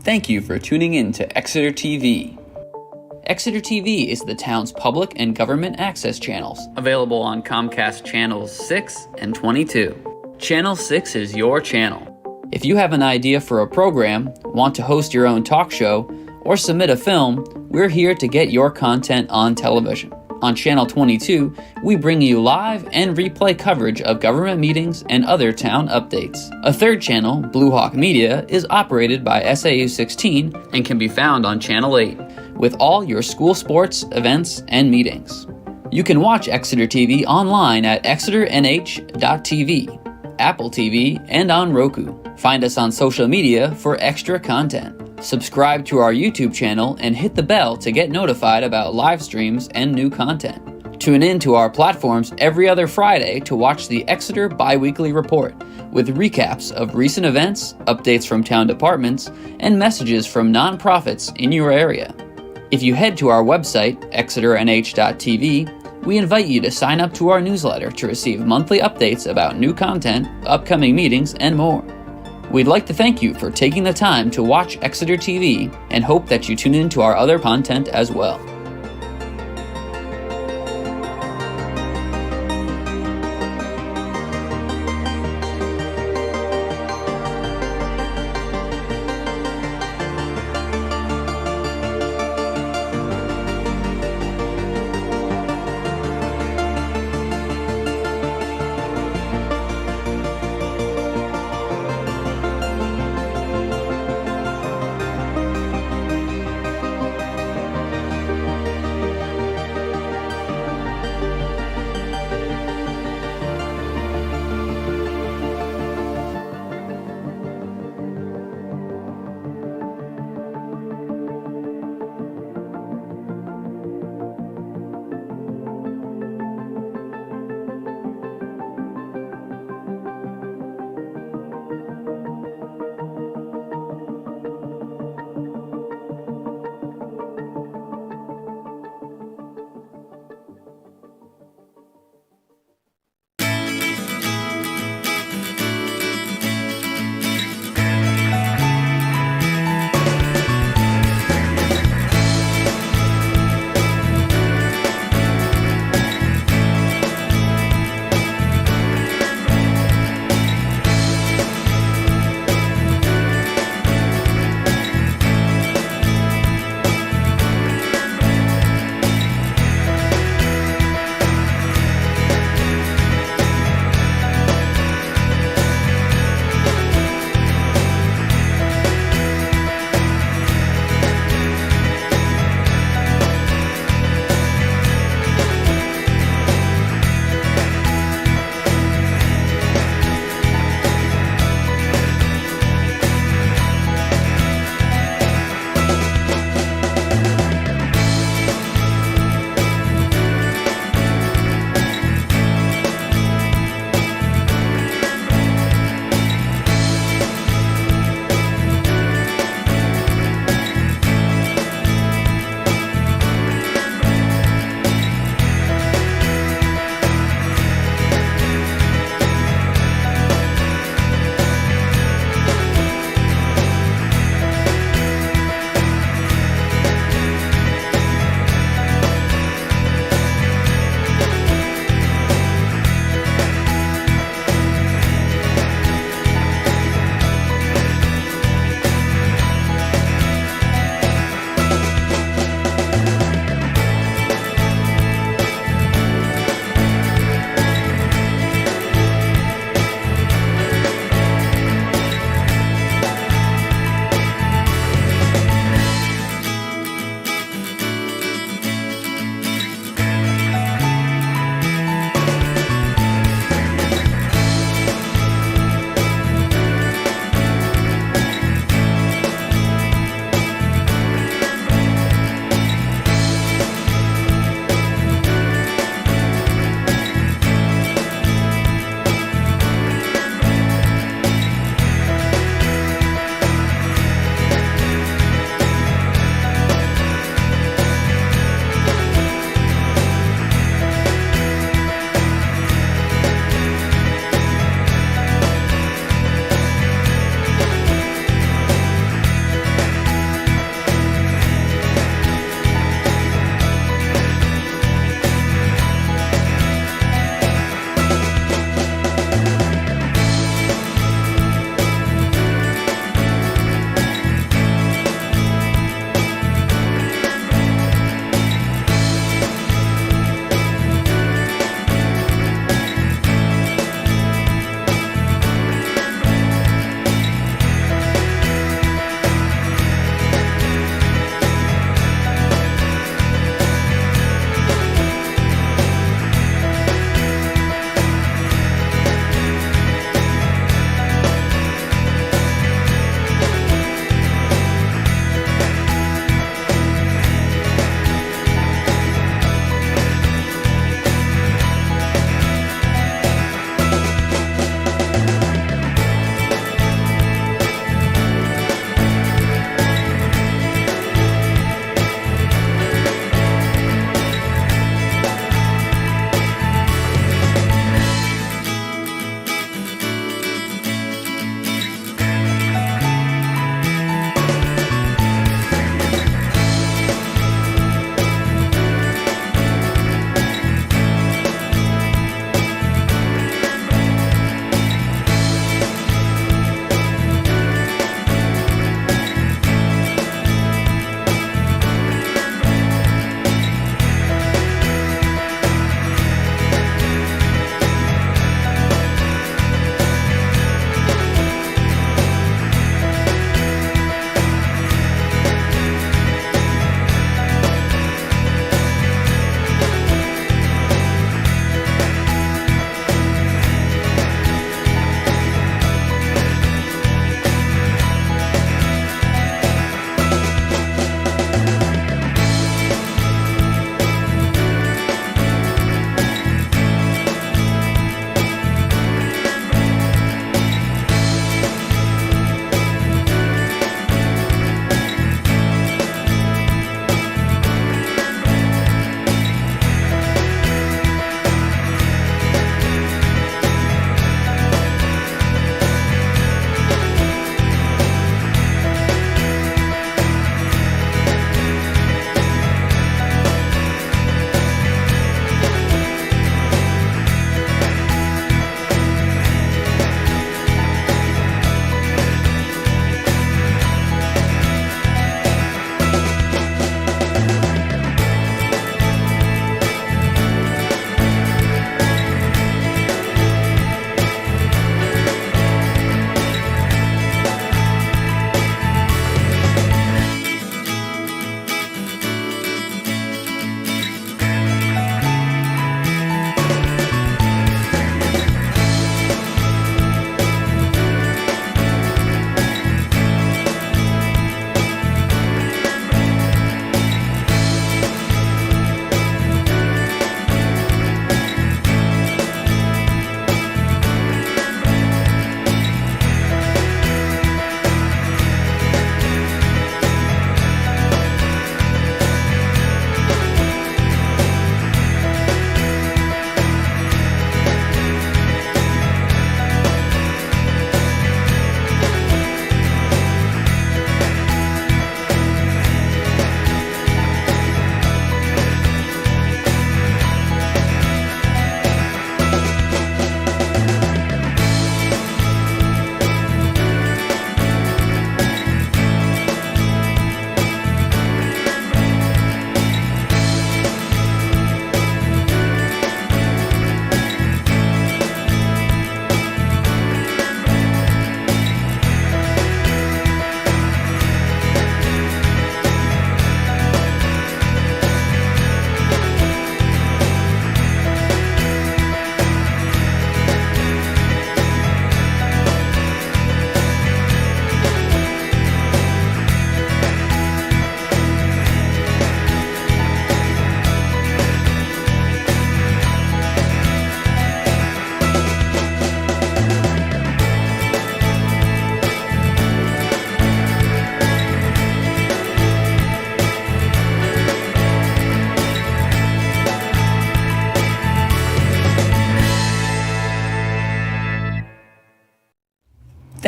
Thank you for tuning in to Exeter TV. Exeter TV is the town's public and government access channels, available on Comcast Channels 6 and 22. Channel 6 is your channel. If you have an idea for a program, want to host your own talk show, or submit a film, we're here to get your content on television. On Channel 22, we bring you live and replay coverage of government meetings and other town updates. A third channel, Blue Hawk Media, is operated by SAU 16 and can be found on Channel 8, with all your school sports, events, and meetings. You can watch Exeter TV online at exeternh.tv, Apple TV, and on Roku. Find us on social media for extra content. Subscribe to our YouTube channel and hit the bell to get notified about live streams and new content. Tune in to our platforms every other Friday to watch the Exeter Biweekly Report, with recaps of recent events, updates from town departments, and messages from nonprofits in your area. If you head to our website, exeternh.tv, we invite you to sign up to our newsletter to receive monthly updates about new content, upcoming meetings, and more. We'd like to thank you for taking the time to watch Exeter TV and hope that you tune in to our other content as well.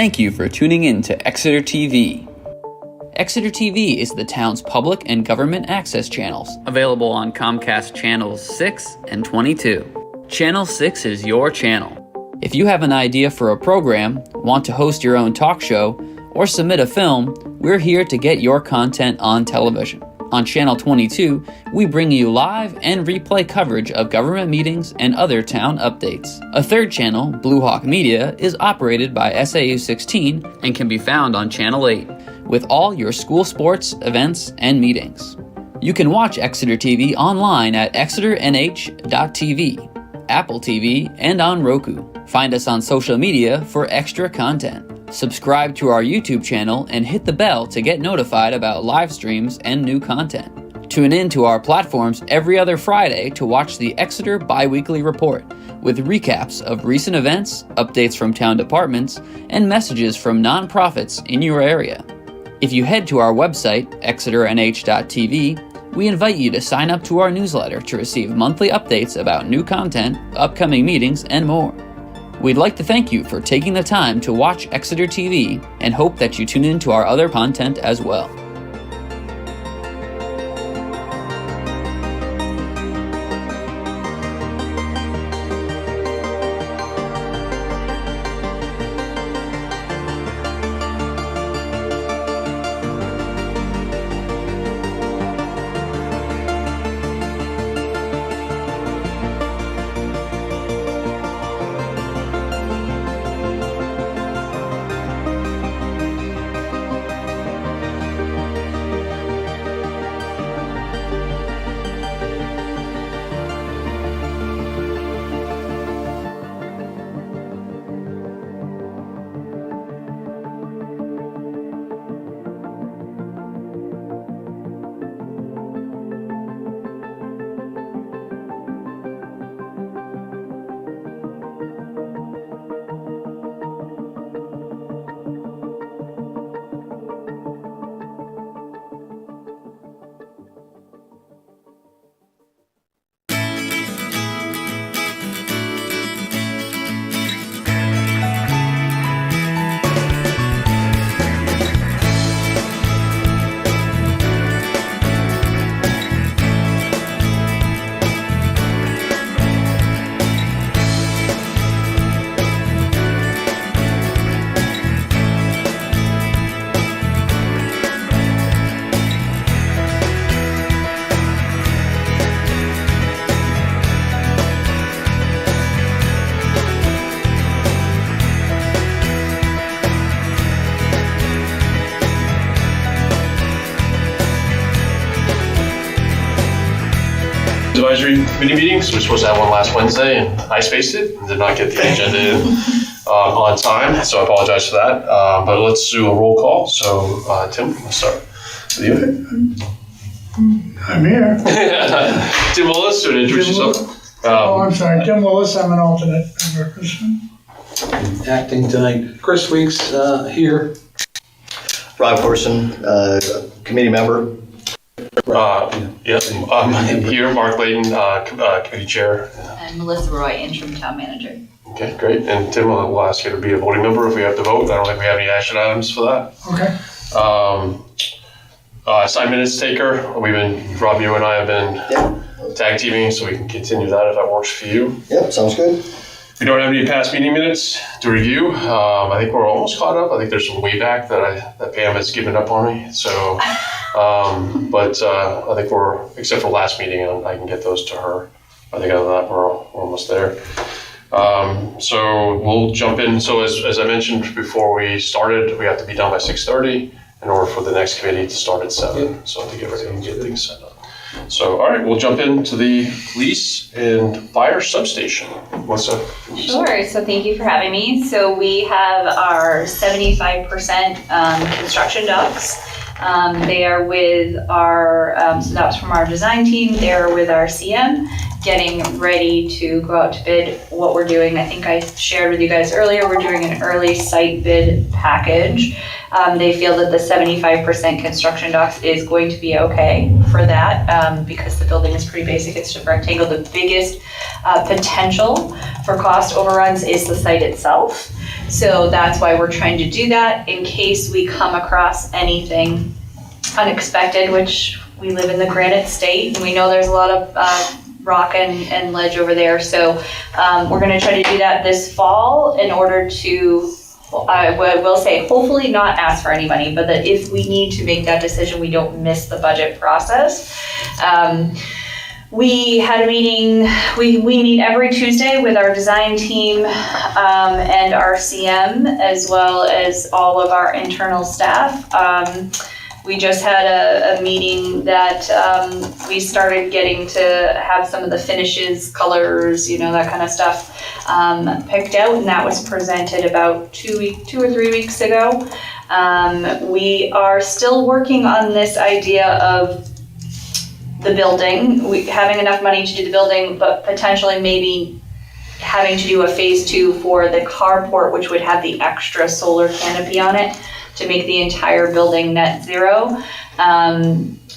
Thank you for tuning in to Exeter TV. Exeter TV is the town's public and government access channels, available on Comcast Channels 6 and 22. Channel 6 is your channel. If you have an idea for a program, want to host your own talk show, or submit a film, we're here to get your content on television. On Channel 22, we bring you live and replay coverage of government meetings and other town updates. A third channel, Blue Hawk Media, is operated by SAU 16 and can be found on Channel 8, with all your school sports, events, and meetings. You can watch Exeter TV online at exeternh.tv, Apple TV, and on Roku. Find us on social media for extra content. Subscribe to our YouTube channel and hit the bell to get notified about live streams and new content. Tune in to our platforms every other Friday to watch the Exeter Biweekly Report, with recaps of recent events, updates from town departments, and messages from nonprofits in your area. If you head to our website, exeternh.tv, we invite you to sign up to our newsletter to receive monthly updates about new content, upcoming meetings, and more. We'd like to thank you for taking the time to watch Exeter TV and hope that you tune in to our other content as well. Advisory committee meetings. We're supposed to have one last Wednesday, and I spaced it and did not get the agenda in on time, so I apologize for that. But let's do a roll call. So, Tim, let's start with you. I'm here. Tim Willis, to introduce yourself. I'm sorry, Tim Willis. I'm an alternate member. Acting tonight. Chris Weeks here. Rob Corson, committee member. Here, Mark Layton, committee chair. And Melissa Roy, interim town manager. Okay, great. And Tim, we'll ask you to be a voting member if we have to vote. I don't think we have any action items for that. Okay. Assigned minutes taker. Rob, you and I have been tag teaming, so we can continue that if that works for you. Yep, sounds good. We don't have any past meeting minutes to review. I think we're almost caught up. I think there's some way back that Pam has given up on me. So, but I think except for last meeting, I can get those to her. I think other than that, we're almost there. So we'll jump in. So as I mentioned before we started, we have to be done by 6:30 in order for the next committee to start at 7. So to get ready and get things set up. So, all right, we'll jump into the police and fire substation. Melissa? Sure, so thank you for having me. So we have our 75% construction docs. They are with our, so that was from our design team, they're with our CM, getting ready to go out to bid. What we're doing, I think I shared with you guys earlier, we're doing an early site bid package. They feel that the 75% construction docs is going to be okay for that because the building is pretty basic, it's just rectangle. The biggest potential for cost overruns is the site itself. So that's why we're trying to do that in case we come across anything unexpected, which we live in the granite state and we know there's a lot of rock and ledge over there. So we're going to try to do that this fall in order to, I will say, hopefully not ask for any money, but that if we need to make that decision, we don't miss the budget process. We had a meeting, we meet every Tuesday with our design team and our CM, as well as all of our internal staff. We just had a meeting that we started getting to have some of the finishes, colors, that kind of stuff picked out, and that was presented about 2 or 3 weeks ago. We are still working on this idea of the building, having enough money to do the building, but potentially maybe having to do a phase 2 for the carport, which would have the extra solar canopy on it to make the entire building net zero.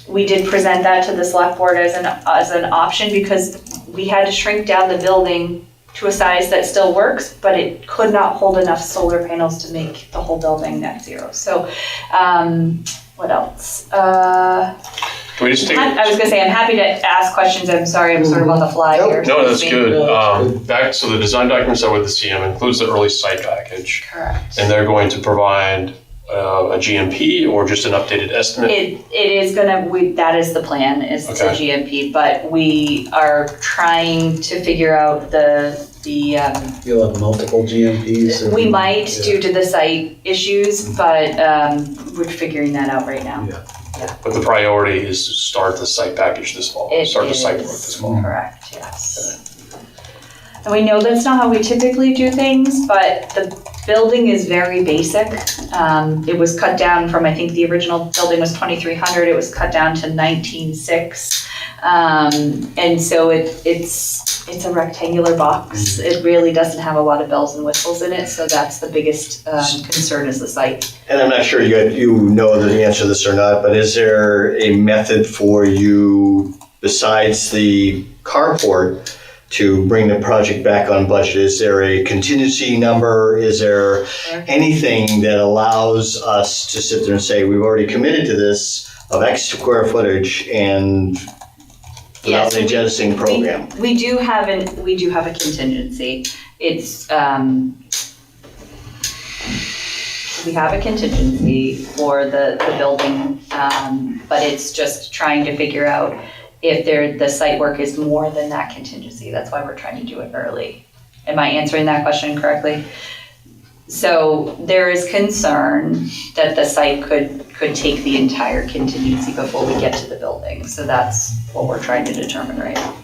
We did present that to the select board as an option because we had to shrink down the building to a size that still works, but it could not hold enough solar panels to make the whole building net zero. So what else? Can we just take? I was gonna say, I'm happy to ask questions. I'm sorry, I'm sort of on the fly here. No, that's good. that's So the design documents that with the CM includes the early site package. Correct. And they're going to provide a GMP or just an updated estimate? It is gonna, that is the plan, is to Okay. GMP, but we are trying to figure out You'll have multiple GMPs. we might due to the site issues, but we're figuring that out right now. But the priority is to start the site package this fall. Start the site work this fall. Correct, yes. And we know that's not how we typically do things, but the building is very basic. It was cut down from, I think the original building was 2,300, it was cut down to 19,600. And so it's a rectangular box. It really doesn't have a lot of bells and whistles in it, so that's the biggest concern is the site. And I'm not sure you know the answer to this or not, but is there a method for you, besides the carport, to bring the project back on budget? Is there a contingency number? Is there anything that allows us to sit there and say, we've already committed to this of X square footage and without the jettisoning program? We do have a contingency. It's we have a contingency for the building, but it's just trying to figure out if the site work is more than that contingency. That's why we're trying to do it early. Am I answering that question correctly? So there is concern that the site could take the entire contingency before we get to the building. So that's what we're trying to determine right now.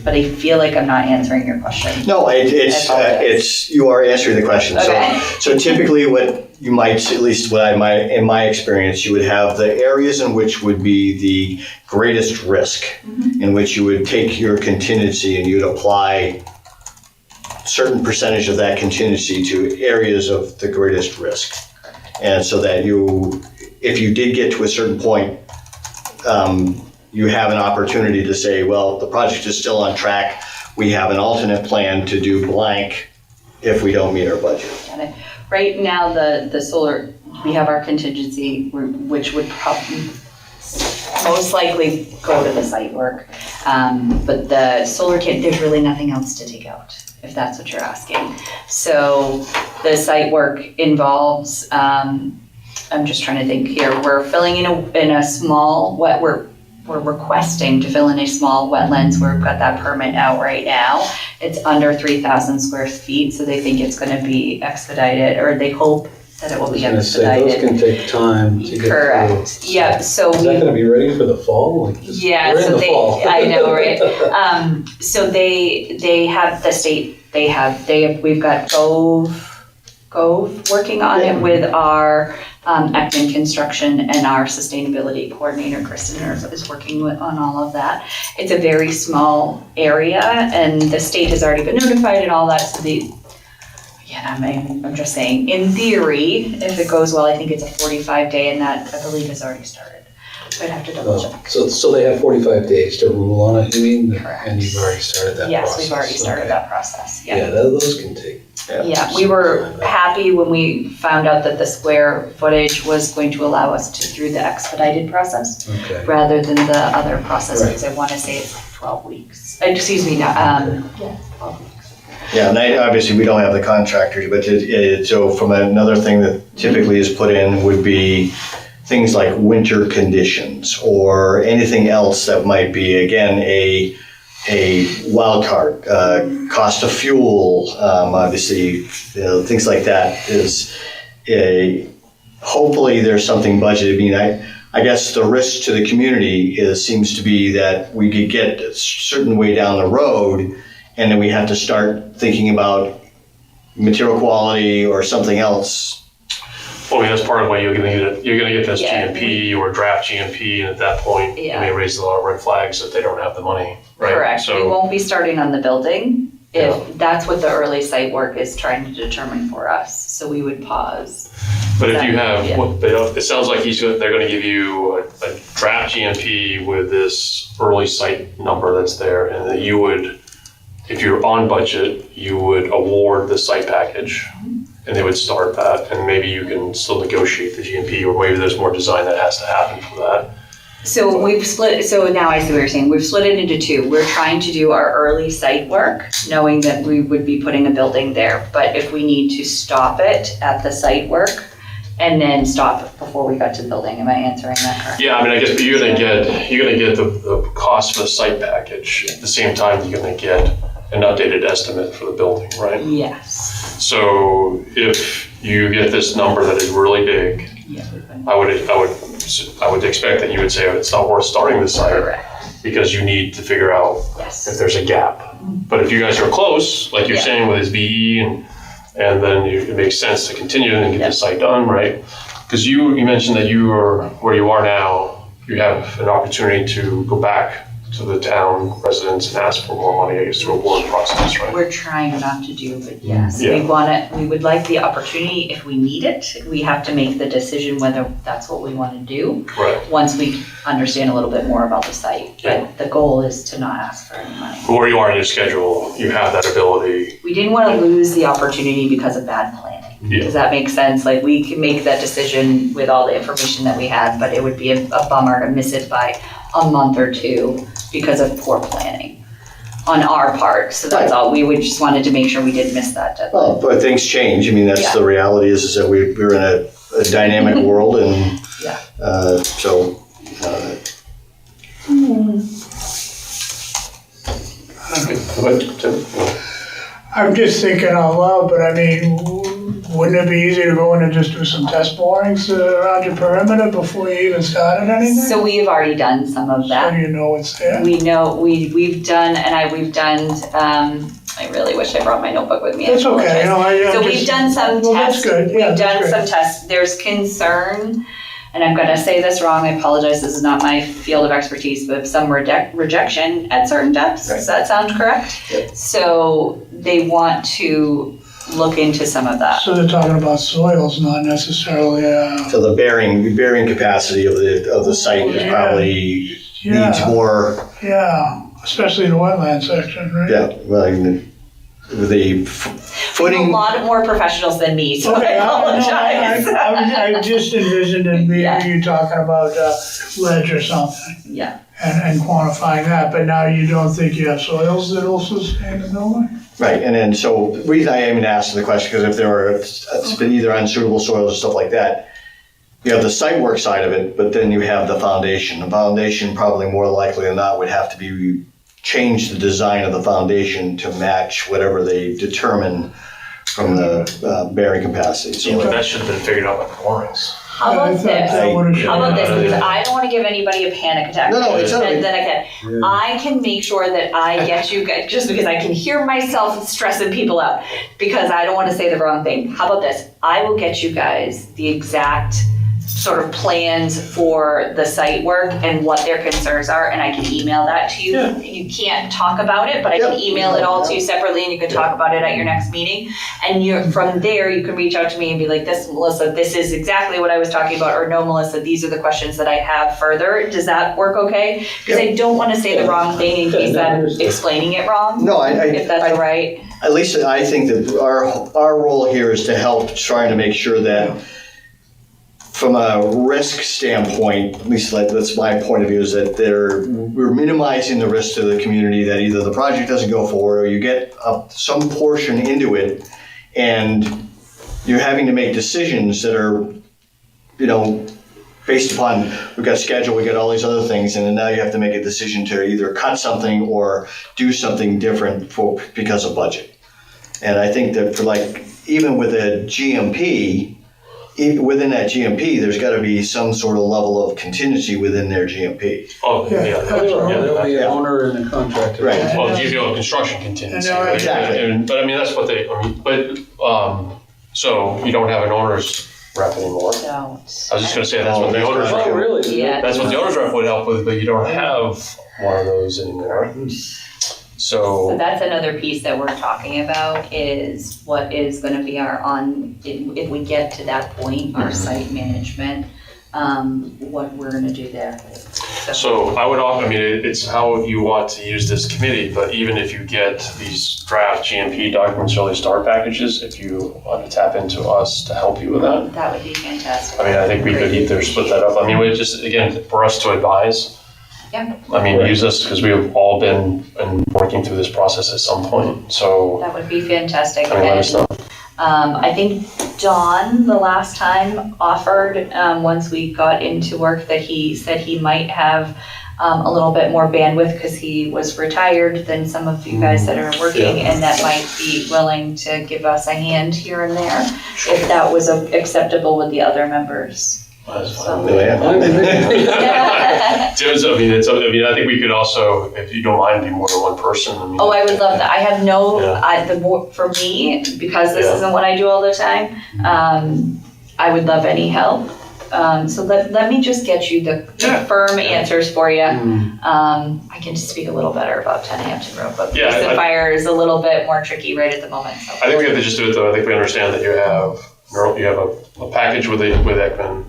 But I feel like I'm not answering your question. No, it's you are answering the question. Okay. So typically what you might, at least in my experience, you would have the areas in which would be the greatest risk, in which you would take your contingency and you'd apply certain percentage of that contingency to areas of the greatest risk. And so that if you did get to a certain point, you have an opportunity to say, well, the project is still on track. We have an alternate plan to do blank if we don't meet our budget. Right now, the solar, we have our contingency, which would probably most likely go to the site work. But the solar kit, there's really nothing else to take out, if that's what you're asking. So the site work involves, I'm just trying to think here, we're filling in a small, we're requesting to fill in a small wetlands. We've got that permit out right now. It's under 3,000 square feet, so they think it's going to be expedited, or they hope that it will be expedited. Those can take time to get Correct. through. Yeah. So is that going to be ready for the fall? Yeah. We're So in the fall. I know, right? So they have the state. We've got Gove working on it with our Ekman Construction, and our sustainability coordinator, Kristen, is working on all of that. It's a very small area, and the state has already been notified and all that. So I'm just saying, in theory, if it goes well, I think it's a 45-day, and that I believe has already started. I'd have to double check. So they have 45 days to rule on it, you mean? Correct. And you've already started that process? Yes, we've already started that process, Yeah, those can take. Yeah, we were happy when we found out that the square footage was going to allow us to through the expedited process Okay. rather than the other process, Right. because I want to say it's 12 weeks. Excuse me, yeah, 12 weeks. Yeah, and obviously we don't have the contractors, but so from another thing that typically is put in would be things like winter conditions or anything else that might be, again, a wild card. Cost of fuel, obviously, things like that is hopefully there's something budgeted. I mean, I guess the risk to the community seems to be that we could get a certain way down the road and then we have to start thinking about material quality or something else. Well, I mean, that's part of why you're gonna get this Yeah. GMP or draft GMP, and at that point, you Yeah. may raise a lot of red flags that they don't have the money, right? Correct, we So, won't be starting on the building if Yeah. that's what the early site work is trying to determine for us, so we would pause. but if you have, Yeah. it sounds like they're gonna give you a draft GMP with this early site number that's there, and that you would, if you're on budget, you would award the site package, and they would start that, and maybe you can still negotiate the GMP, or maybe there's more design that has to happen for that. So now I see what you're saying, we've split it into two. We're trying to do our early site work, knowing that we would be putting a building there. But if we need to stop it at the site work and then stop it before we got to the building, am I answering that correctly? Yeah, I mean, I guess you're gonna get the cost for the site package. At the same time, you're gonna get an updated estimate for the building, right? Yes. So if you get this number that is really big, Yeah. I would expect that you would say, it's not worth starting this site Correct, because you need to figure out if yes. there's a gap. But if you guys are close, like you're Yeah. saying with his BE, and then it makes sense to continue and get Yeah. the site done, right? Because you mentioned that you are where you are now, you have an opportunity to go back to the town residents and ask for more money, I guess, through a award process, right? We're trying not to do, but yes, Yeah. we would like the opportunity if we need it. We have to make the decision whether that's what we want to do Right. once we understand a little bit more about the site. Yeah. But the goal is to not ask for any money. But where you are in your schedule, you have that ability. We didn't want to lose the opportunity because of bad planning. Yeah. Does that make sense? Like, we can make that decision with all the information that we had, but it would be a bummer to miss it by a month or two because of poor planning on our part. So that's all. We would just wanted to make sure we didn't miss that deadline. Well, but things change. I mean, that's Yeah. the reality is that we're in a dynamic world and Yeah. so But, Tim? I'm just thinking out loud, but I mean, wouldn't it be easy to go in and just do some test borings around your perimeter before you even started anything? So we have already done some of So that. you know it's there? We know, we've done, I really wish I brought my notebook with me. I It's okay, apologize. So I'm we've just- done some Well, that's tests. good. Yeah, We've done that's some tests. There's concern, and I'm gonna say this wrong, I apologize, this is not my field of expertise, but some rejection at certain depths. Does that sound correct? Yep. So they want to look into some of that. So they're talking about soils, not necessarily, so the bearing capacity of the site is Yeah. probably needs yeah, more. yeah, especially the wetland section, right? Yeah, well, I mean, the We have a footing. lot more professionals than me, so I Okay, apologize. I just envisioned it being Yeah. you talking about ledge or something Yeah. and quantifying that, but now you don't think you have soils that will sustain the building? Right, and then so the reason I even asked the question because if there are it's been either unsuitable soils or stuff like that, you have the site work side of it, but then you have the foundation. The foundation probably more likely than not would have to be change the design of the foundation to match whatever they determine from the bearing capacity. So Yeah, but like, that should have been figured out by the borings. How I about thought this? that would've How about this? Yeah. Because I don't want to give anybody a panic attack. No, it's not. And then again, I can make sure that I get you guys, just because I can hear myself stressing people out, because I don't want to say the wrong thing. How about this? I will get you guys the exact sort of plans for the site work and what their concerns are, and I can email that to you. Yeah. You can't talk about it, but I can Yep. email it all to you separately, and you can talk about it at your next meeting. And from there, you can reach out to me and be like, this, Melissa, this is exactly what I was talking about, or no, Melissa, these are the questions that I have further. Does that work okay? Because I don't want to say the wrong thing in case I'm explaining it wrong. No, If that's all right. At least I think that our role here is to help trying to make sure that from a risk standpoint, at least that's my point of view, is that we're minimizing the risk to the community that either the project doesn't go forward or you get some portion into it and you're having to make decisions that are, based upon, we've got schedule, we've got all these other things, and then now you have to make a decision to either cut something or do something different because of budget. And I think that even with a GMP, within that GMP, there's got to be some sort of level of contingency within their GMP. Oh, Yeah. yeah. There'll be an Yeah. owner and a contractor. Right. Well, GPO construction contingency. I know, right? exactly. But I mean, that's what so you don't have an owner's rep anymore. Don't. I was just gonna say, that's what the owner's Oh, rep, really? Yeah. that's what the owner's rep would help with, but you don't have one of those anymore. So So, that's another piece that we're talking about is what is gonna be if we get to that point, our site management, what we're gonna do there. so I would offer, it's how you want to use this committee, but even if you get these draft GMP documents, early start packages, if you want to tap into us to help you with that, That would be fantastic. I think we could either split that up. We just, again, for us to advise. Yeah. Use us because we have all been working through this process at some point. So, That would be fantastic. let us know. I think John, the last time, offered, once we got into work, that he said he might have a little bit more bandwidth because he was retired than some of you guys that are working, and that might be willing to give us a hand here and there, if that was acceptable with the other members. That's So- fine. Yeah. James, I think we could also, if you don't mind, be more than one person. Oh, I would love that. I have Yeah. for me, because this Yeah. isn't what I do all the time, I would love any help. So let me just get you the firm answers for you. I can just speak a little better about 10 Hampton Road, but Yeah, police and fire is a little bit more tricky right at the moment. So. I think we have to just do it though. I think we understand that you have a package with Ekman.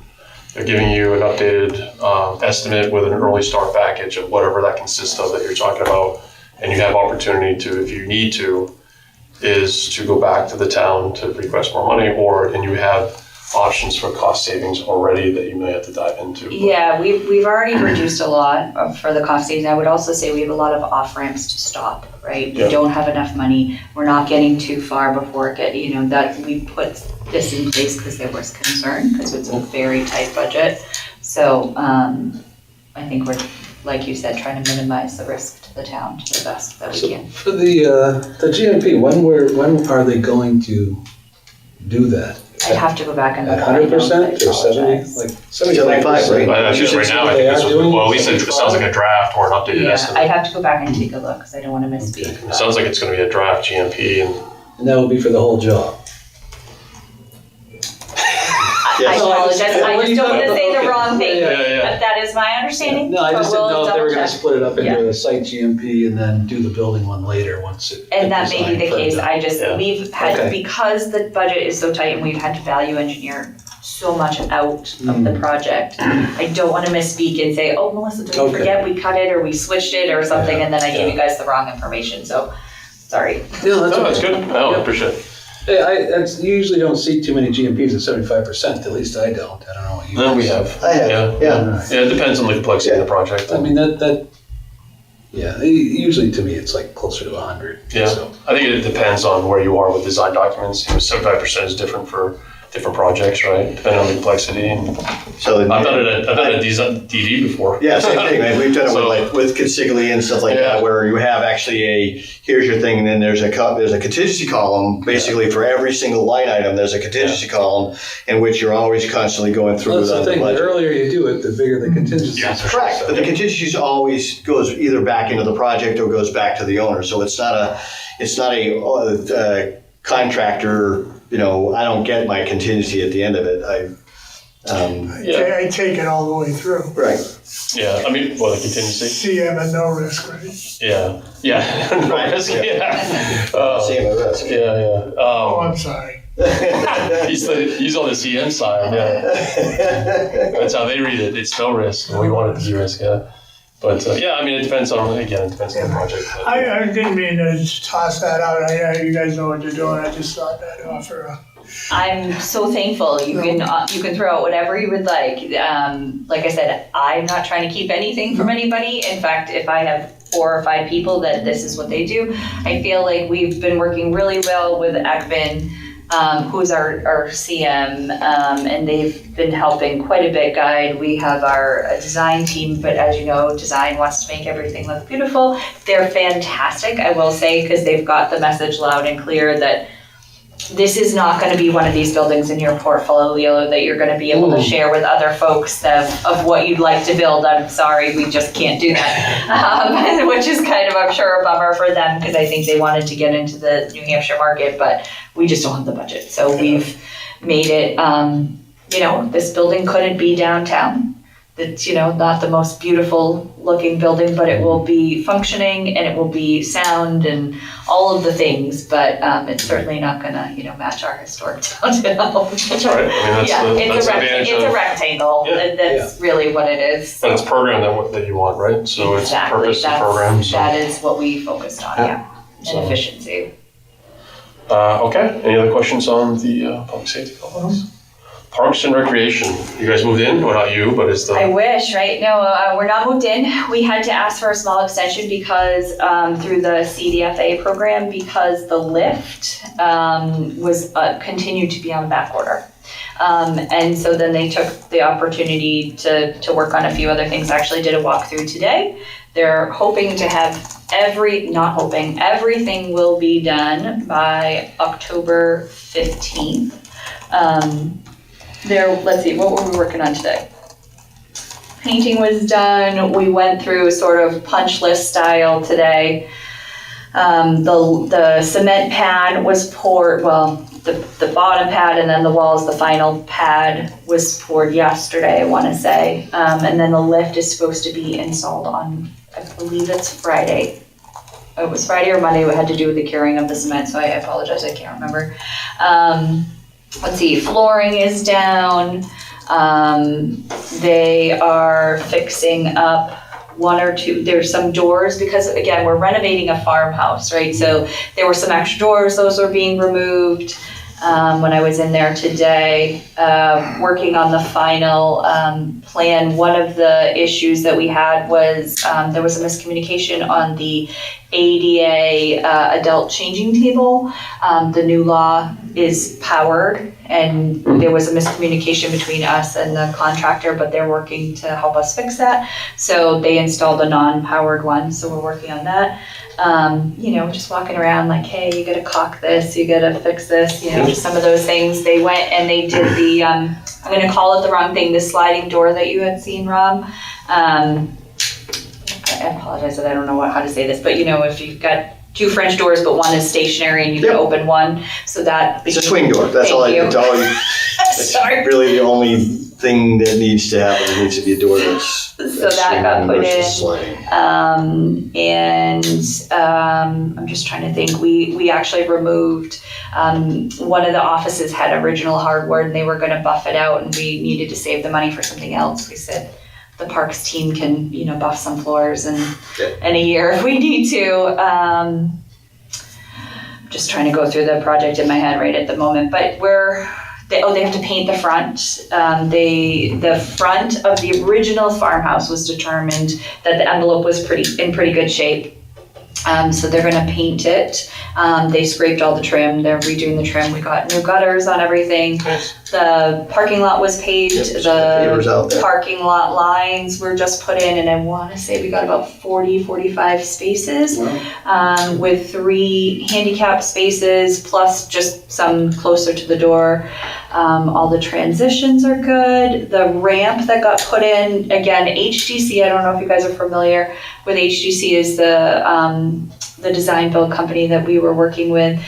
They're giving you an updated estimate with an early start package of whatever that consists of that you're talking about. And you have opportunity to, if you need to, is to go back to the town to request more money, and you have options for cost savings already that you may have to dive into. Yeah, we've already reduced a lot for the cost savings. I would also say we have a lot of off ramps to stop, right? Yeah. We don't have enough money. We're not getting too far before that we put this in place because there was concern, because it's a very tight budget. So I think we're, like you said, trying to minimize the risk to the town to the best that we So can. for the GMP, when are they going to do that? I'd have to go back and look. At at my notes. I 100% or 70? apologize. Like 75, right? 75%? I think right now, I think this was, well, at least it sounds like a draft or an updated Yeah, estimate. I'd have to go back and take a look because I don't want to misspeak. It sounds like it's going to be a draft GMP, and And that will be for the whole job? I Yes. apologize. I Well, just don't want to say the okay. wrong thing. Yeah, yeah. But that is my understanding. No, I but just didn't we'll know if they were gonna double-check. split it up into a site GMP and then do the building one later once it. And that may be the designed, case. firmed up. I just, Yeah. we've had, Okay. because the budget is so tight and we've had to value engineer so much out of the project. I don't want to misspeak and say, oh, Melissa, don't Okay. forget we cut it or we switched it or something, and then I gave you guys the wrong information. So, sorry. Yeah, that's no, that's okay. good. No, I Yep. appreciate it. Yeah, you usually don't see too many GMPs at 75%, at least I don't. I don't know what you No, guys. we have. I have, yeah. Alright. Yeah, it depends on the complexity of the project. I mean, yeah, usually to me, it's like closer to 100. Yeah. So. I think it depends on where you are with design documents. 75% is different for different projects, right? Depending on the complexity. And So I've done it at DD before. Yeah, same thing, man. We've done it So- with Consigli and stuff like Yeah. that, where you have actually here's your thing, and then there's a contingency column, basically for every single line item, there's a contingency column in which you're always constantly going through Well, that's the the thing, the budget. earlier you do it, the bigger the contingencies Yeah, are. Correct, So- but the contingencies always goes either back into the project or goes back to the owner, so it's not a contractor, I don't get my contingency at the end of it. Yeah. I take it all the way through. Right. Yeah, I mean, well, the contingency. CM and no risk, right? Yeah, yeah. No Right, risk, yeah. yeah. Same at risk. Yeah. Oh, I'm sorry. He's on the CM side, yeah. That's how they read it. It's no risk. We want it to be risk, yeah. But yeah, I mean, it depends on the project. But, I didn't mean to just toss that out. I you guys know what you're doing. I just thought that offer a. I'm so thankful. You can throw out whatever you would like. Like I said, I'm not trying to keep anything from anybody. In fact, if I have 4 or 5 people that this is what they do, I feel like we've been working really well with Ekman, who's our CM, and they've been helping quite a bit guide. We have our design team, but as you know, design wants to make everything look beautiful. They're fantastic, I will say, because they've got the message loud and clear that this is not going to be one of these buildings in your portfolio that you're going to be able to share with other folks of what you'd like to build. I'm sorry, we just can't do that, which is kind of, I'm sure, a bummer for them because I think they wanted to get into the New Hampshire market, but we just don't have the budget. So we've made it, this building couldn't be downtown. It's, not the most beautiful looking building, but it will be functioning and it will be sound and all of the things, but it's certainly not gonna, match our historic downtown. That's all right. I mean, It's a rectangle. Yeah. That's really what it is. And it's programmed that you want, right? So it's purpose to program. So. That is what we focused on, and efficiency. Okay, any other questions on the public safety complex? Parks and Recreation, you guys moved in? Well, not you, but it's the... I wish, right? No, we're not moved in. We had to ask for a small extension because through the CDFA program because the lift was continued to be on back order. And so then they took the opportunity to work on a few other things. Actually did a walkthrough today. They're hoping to have everything will be done by October 15th. Let's see, what were we working on today? Painting was done. We went through sort of punch list style today. The cement pad was poured, the bottom pad and then the walls, the final pad was poured yesterday, I want to say. And then the lift is supposed to be installed on, I believe it's Friday. It was Friday or Monday. It had to do with the curing of the cement, so I apologize, I can't remember. Let's see, flooring is down. They are fixing up 1 or 2, there's some doors because again, we're renovating a farmhouse, right? So there were some extra doors, those were being removed. When I was in there today, working on the final plan, one of the issues that we had was there was a miscommunication on the ADA adult changing table. The new law is powered and there was a miscommunication between us and the contractor, but they're working to help us fix that. So they installed a non-powered one, so we're working on that. Just walking around like, hey, you gotta caulk this, you gotta fix this, just some of those things. They went and they did the, I'm gonna call it the wrong thing, the sliding door that you had seen, Rob. I apologize that I don't know how to say this, but if you've got 2 French doors, but one is stationary and you can open one, so that. It's a swing door, that's all that's Sorry. really the only thing that needs to happen. It needs to be a door that's so that got put in. Sliding. I'm just trying to think. We actually removed one of the offices had original hardwood and they were going to buff it out, and we needed to save the money for something else. We said the parks team can buff some floors in a year if we need to. Just trying to go through the project in my head right at the moment, but they have to paint the front. The front of the original farmhouse was determined that the envelope was in pretty good shape. So they're gonna paint it. They scraped all the trim, they're redoing the trim. We got new gutters on everything. Nice. The parking lot was paved. Pavers out The there. parking lot lines were just put in, and I wanna say we got about 45 spaces. With 3 handicap spaces, plus just some closer to the door. All the transitions are good. The ramp that got put in, again, HDC, I don't know if you guys are familiar with HDC, is the the design build company that we were working with,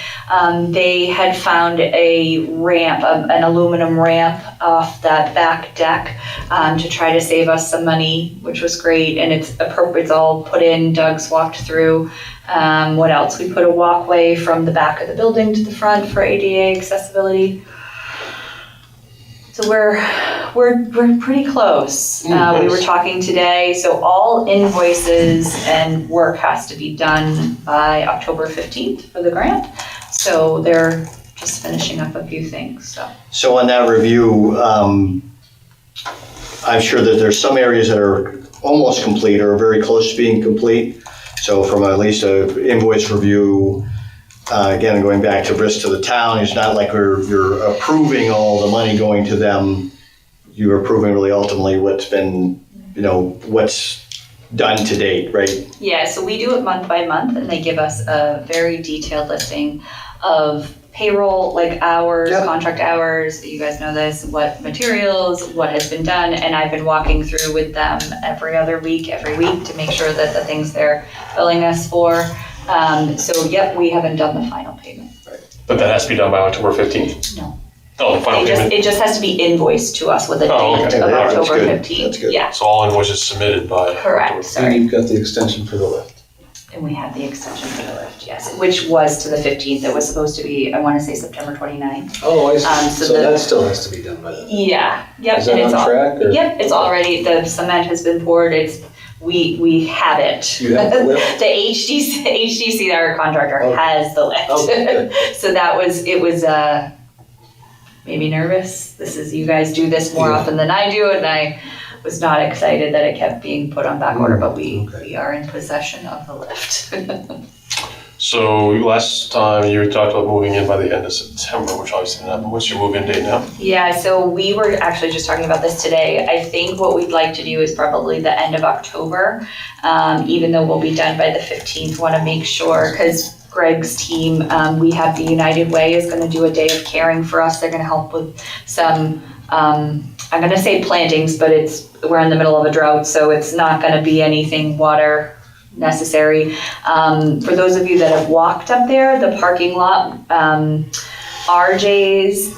they had found a ramp, an aluminum ramp off that back deck to try to save us some money, which was great. And it's appropriate, it's all put in, Doug's walked through. What else? We put a walkway from the back of the building to the front for ADA accessibility. So we're pretty close. We were talking today, so all invoices and work has to be done by October 15th for the grant. So they're just finishing up a few things, so. So on that review, I'm sure that there's some areas that are almost complete or very close to being complete. So from at least a invoice review, again, going back to risk to the town, it's not like you're approving all the money going to them. You're approving really ultimately what's been, what's done to date, right? Yeah, so we do it month by month, and they give us a very detailed listing of payroll, like hours, Yep. contract hours, you guys know this, what materials, what has been done, and I've been walking through with them every week to make sure that the things they're billing us for. So yep, we haven't done the final payment. But that has to be done by October 15th? No. Oh, the final payment? It just has to be invoiced to us with a Oh, date okay. of That's October good. 15th. That's good. Yeah, So all invoices submitted by? correct, And sorry. you've got the extension for the lift. And we have the extension for the lift, yes, which was to the 15th. It was supposed to be, I want to say September 29th. Oh, I see. So So the- that still has to be done by then. Yeah, yep. Is that and it's on all- track, or? Yep, it's already, the cement has been poured, we have it. You have the lift? The HDC, our contractor, Oh. has the lift. Oh, good. So it was maybe nervous. You guys do this more Yeah. often than I do, and I was not excited that it kept being put on back order, but Okay. we are in possession of the lift. So last time you talked about moving in by the end of September, which obviously didn't happen. What's your move-in date now? Yeah, so we were actually just talking about this today. I think what we'd like to do is probably the end of October, even though we'll be done by the 15th. Want to make sure, because Greg's team, we have the United Way is going to do a day of caring for us. They're going to help with some, I'm going to say plantings, but we're in the middle of a drought, so it's not going to be anything water necessary. For those of you that have walked up there, the parking lot, RJ's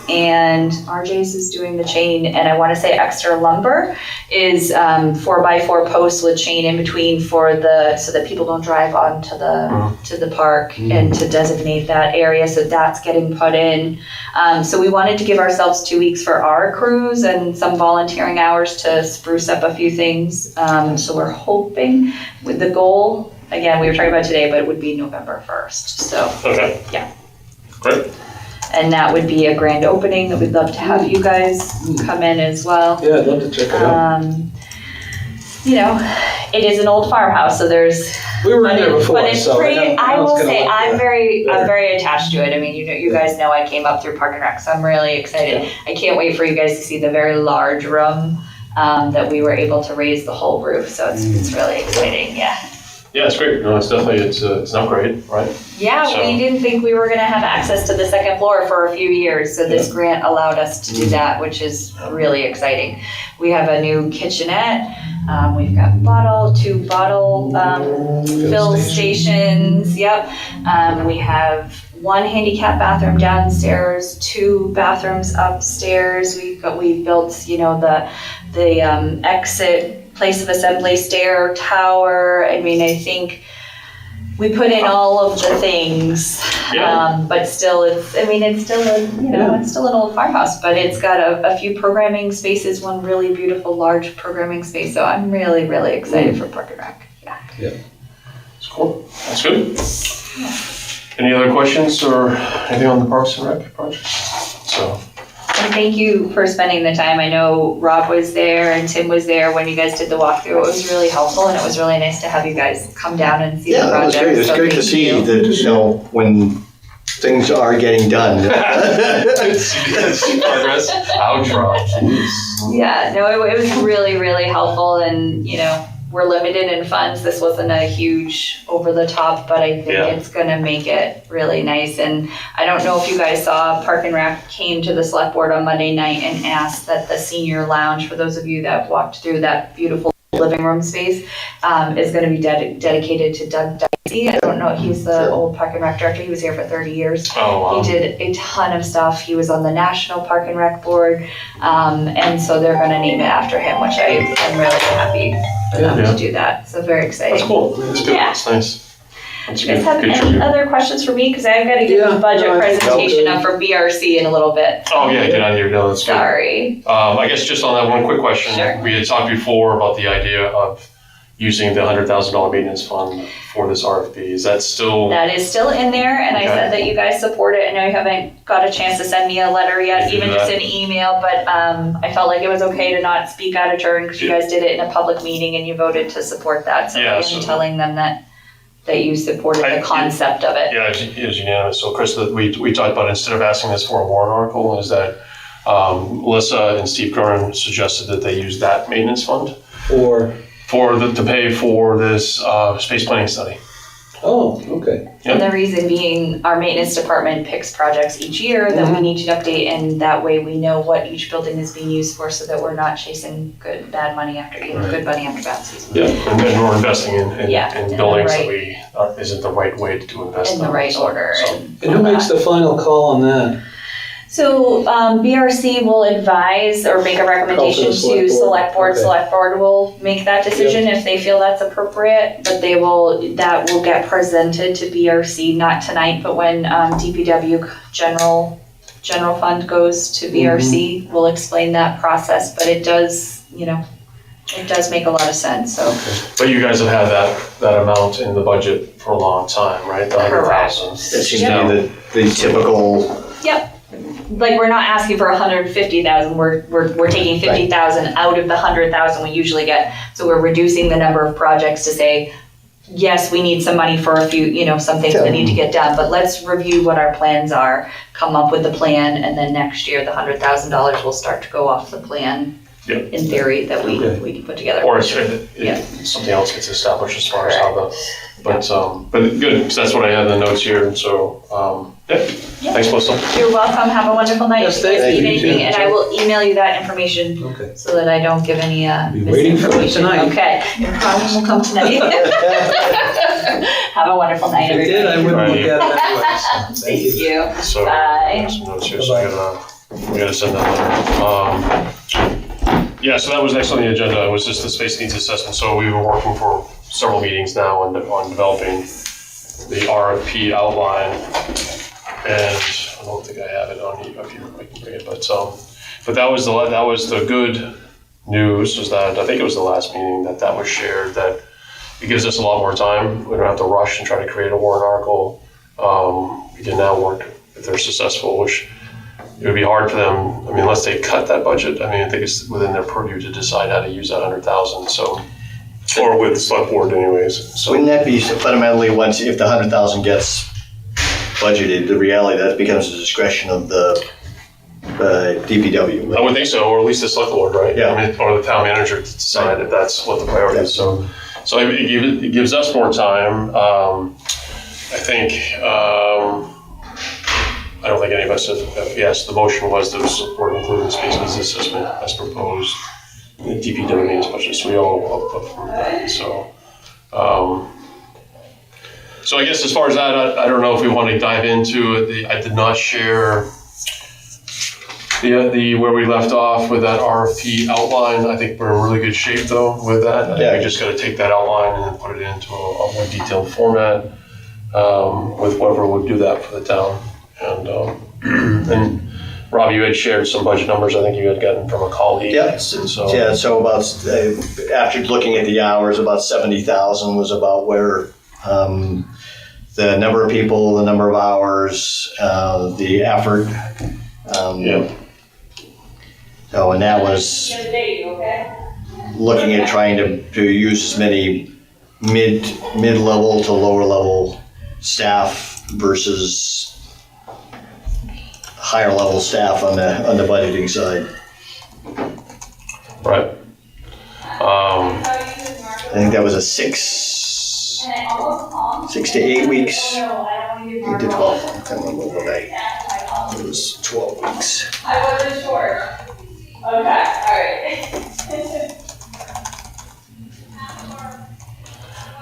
is doing the chain, and I want to say Exeter Lumber is 4x4 posts with chain in between so that people don't drive onto to the park and to designate that area. So that's getting put in. So we wanted to give ourselves 2 weeks for our crews and some volunteering hours to spruce up a few things. So we're hoping with the goal, again, we were talking about today, but it would be November 1st. So Okay. Yeah. Great. and that would be a grand opening that we'd love to have you guys come in as well. Yeah, I'd love to check it out. It is an old farmhouse, so there's. We were in there before, But it's so pretty. I know will it's gonna say look I'm better. very attached to it. I mean, you guys know I came up through Park and Rec, so I'm really excited. I can't wait for you guys to see the very large room that we were able to raise the whole roof. So it's really exciting. Yeah. Yeah, it's great. No, it's definitely, it's an upgrade, right? Yeah, So- we didn't think we were gonna have access to the second floor for a few years, so this grant allowed us to do that, which is really exciting. We have a new kitchenette, we've got two bottle fill stations, yep. We have one handicap bathroom downstairs, 2 bathrooms upstairs. We built, the exit place of assembly stair tower. I mean, I think we put in all of the things, Yeah. but still, it's still an old farmhouse, but it's got a few programming spaces, one really beautiful large programming space. So I'm really, really excited for Park and Rec. Yeah. It's cool. That's good. Any other questions or anything on the Parks and Rec project? So, And thank you for spending the time. I know Rob was there and Tim was there when you guys did the walkthrough. It was really helpful, and it was really nice to have you guys come down and see the Yeah, it was project. great. It's So great to thank see you. that, when things are getting done. see progress. Outro. Yeah, no, it was really, really helpful, and we're limited in funds. This wasn't a huge over the top, but I think it's gonna make it really nice. And I don't know if you guys saw, Park and Rec came to the select board on Monday night and asked that the senior lounge, for those of you that walked through that beautiful living room space, is gonna be dedicated to Doug I don't know, he's the old Park and Rec director, he was here for 30 years. Oh, wow. He did a ton of stuff, he was on the National Park and Rec Board, and so they're gonna name it after him, which I'm really happy for them Yeah. to do that, so very exciting. That's cool. That's good. Yeah. That's nice. That's Do you guys good. have Good any tribute. other questions for me? Because I've got to give Yeah, the budget no, I think presentation I'll up for BRC in a little bit. Oh, yeah, get out of here. No, that's good. Sorry. I guess just on that one quick question, Sure. we had talked before about the idea of using the $100,000 maintenance fund for this RFP. Is that still? That is still in there, and I Okay. said that you guys support it. I know you haven't got a chance to send me a letter yet, You can even do just that. an email, but I felt like it was okay to not speak out of turn because you Yeah. guys did it in a public meeting and you voted to support that. So Yeah, I'm so- telling them that you supported the concept of it. Yeah, it was unanimous. So Chris, we talked about instead of asking this for a warrant article, is that Melissa and Steve Curran suggested that they use that maintenance fund Or, to pay for this space planning study. oh, okay. Yep. And the reason being, our maintenance department picks projects each year that we need to update, and that way we know what each building is being used for, so that we're not chasing good money after bad season. Yeah, and then we're investing in Yeah, in the buildings that right- isn't the right way to invest In the them. right So- order. so- And who makes the final call on that? So BRC will advise or make a recommendation Call for the to select board? select board. Okay. Select board will make that decision if they feel that's appropriate, but that will get presented to BRC, not tonight, but when DPW general fund goes to BRC, we'll explain that process, but it does, it does make a lot of sense, so. But you guys have had that amount in the budget for a long time, right? The Correct. 100,000. That seems to be the typical, Like, we're not asking for 150,000, we're taking 50,000 out of the 100,000 we usually get. So we're reducing the number of projects to say, yes, we need some money for a few, some things that need to get done, but let's review what our plans are, come up with a plan, and then next year, the $100,000 will start to go off the plan. Yep. In theory, that we Okay. can put together. Or if Yeah. something else gets established as far as how but good, 'cause that's what I had in the notes here, and so, Yeah. thanks, Melissa. You're welcome, have a wonderful night. Yes, If you guys thank need you, anything, too. and I will email you that information Okay. so that I don't give any Be waiting for it misinformation. tonight. Okay, your problem will come tonight. Have a wonderful night, If it everybody. did, I wouldn't Right. look at it anyway, so Thank you. So, Bye. some notes here, so we gotta send that letter. Yeah, so that was next on the agenda, it was just the space needs assessment, so we were working for several meetings now on developing the RFP outline, and I don't think I have it on here, if you can bring it, but that was the good news, was that, I think it was the last meeting that was shared, that it gives us a lot more time, we don't have to rush and try to create a warrant article. We can now work, if they're successful, which it would be hard for them, unless they cut that budget, I think it's within their purview to decide how to use that 100,000, so, or with the select board anyways, so. wouldn't that be fundamentally if the 100,000 gets budgeted, the reality that becomes the discretion of the DPW? I would think so, or at least the select board, right? Yeah. Or the town manager to decide if that's what the priority is, so it gives us more time, I think, I don't think any of us have, yes, the motion was to support including the space needs assessment as proposed in the DPW maintenance budget, so we all approved that, so. So I guess as far as that, I don't know if we want to dive into it, I did not share the where we left off with that RFP outline. I think we're in really good shape though with that. I think we just got to take that outline and then put it into a more detailed format with whoever would do that for the town. And Rob, you had shared some budget numbers. I think you had gotten from a colleague. Yep. And so Yeah, so about, after looking at the hours, about 70,000 was about where the number of people, the number of hours, the effort. Yeah. So, and that was looking at trying to use as many mid-level to lower level staff versus higher level staff on the budgeting side. Right. I think that was a 6 to 8 weeks. 8 to 12. I can't remember what day. It was 12 weeks. I wasn't sure. Okay, all right.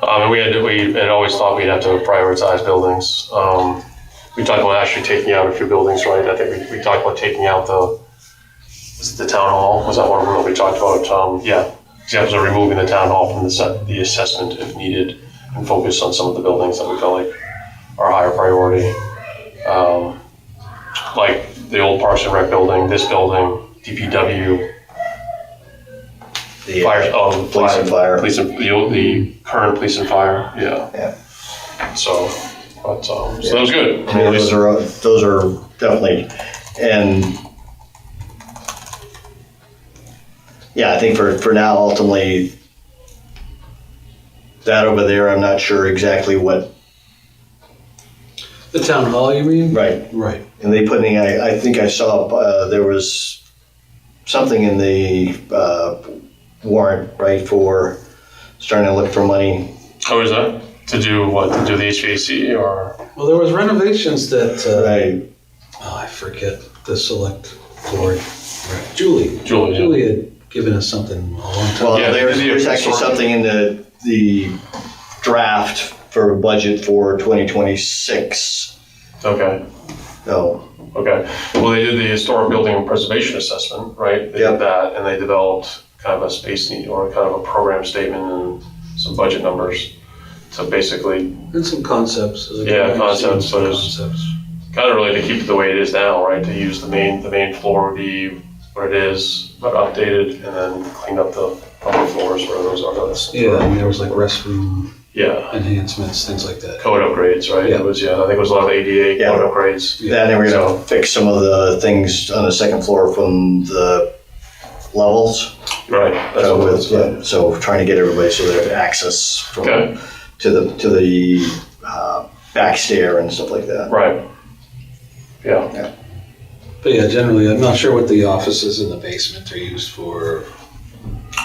And we had always thought we'd have to prioritize buildings. We talked about actually taking out a few buildings, right? I think we talked about taking out was it the town hall? Was that one of them that we talked about? Yeah, examples of removing the town hall from the assessment if needed, and focus on some of the buildings that we felt like are higher priority. Like the old Parks and Rec building, this building, DPW, The fire, police and fire. the current police and fire, yeah. Yeah. So, but, so that was good. I mean, those are definitely, and yeah, I think for now, ultimately, that over there, I'm not sure exactly what, The town hall, you mean? right. Right. And they put in, I think I saw, there was something in the warrant, right, for starting to look for money. How is that? To do what? To do the HVAC or? Well, there was renovations that, Right. I forget the select board. Julie Julie, yeah. had given us something a long time. Well, Yeah, there's actually something in the draft for budget for 2026. Okay. So, Okay. Well, they did the historic building and preservation assessment, right? They Yep. did that, and they developed kind of a space need or kind of a program statement and some budget numbers to basically And some concepts. Yeah, concepts, Some but it's- concepts. kind of really to keep it the way it is now, right? To use the main floor would be what it is, but updated, and then clean up the upper floors where those are. Yeah, and there was like restroom Yeah. enhancements, things like that. Code upgrades, right? Yeah. It was, I think it was a lot of ADA Yeah. code upgrades. then they were So- gonna fix some of the things on the second floor from the levels. Right. That's So, what it was. so trying to get everybody so they have access from, Okay. to the back stair and stuff like that. Right. Yeah. But yeah, generally, I'm not sure what the offices in the basement are used for.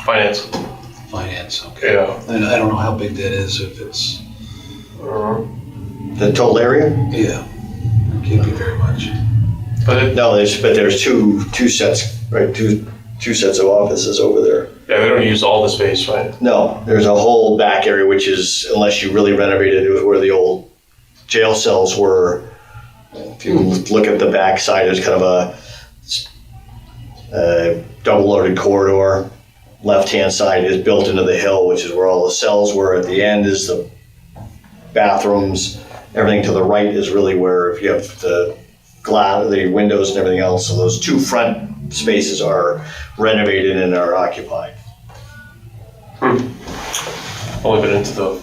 Finance. Finance, okay. Yeah. And I don't know how big that is, if it's, The total area? yeah, it can't be very much. But it, No, there's two sets, right? Two sets of offices over there. yeah, they don't use all the space, right? No, there's a whole back area, which is, unless you really renovated, it was where the old jail cells were. If you look at the back side, there's kind of a double-loaded corridor. Left-hand side is built into the hill, which is where all the cells were. At the end is the bathrooms. Everything to the right is really where, if you have the glass, the windows and everything else. So those two front spaces are renovated and are occupied. Only been into the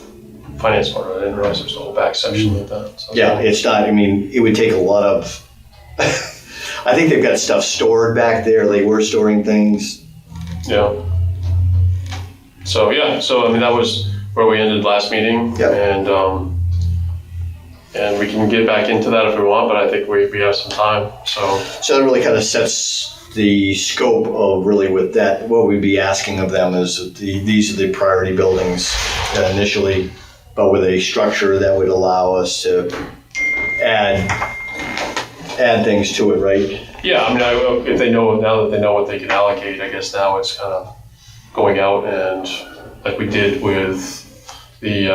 finance part of it. I didn't realize there was a whole back section like that. So- Yeah, it's not, I mean, it would take a lot of, I think they've got stuff stored back there. They were storing things. Yeah. So, yeah, so I mean, that was where we ended last meeting. Yep. And we can get back into that if we want, but I think we have some time, so. So that really kind of sets the scope of really with that, what we'd be asking of them is that these are the priority buildings initially, but with a structure that would allow us to add things to it, right? Yeah, I mean, if they know, now that they know what they can allocate, I guess now it's kind of going out and like we did with the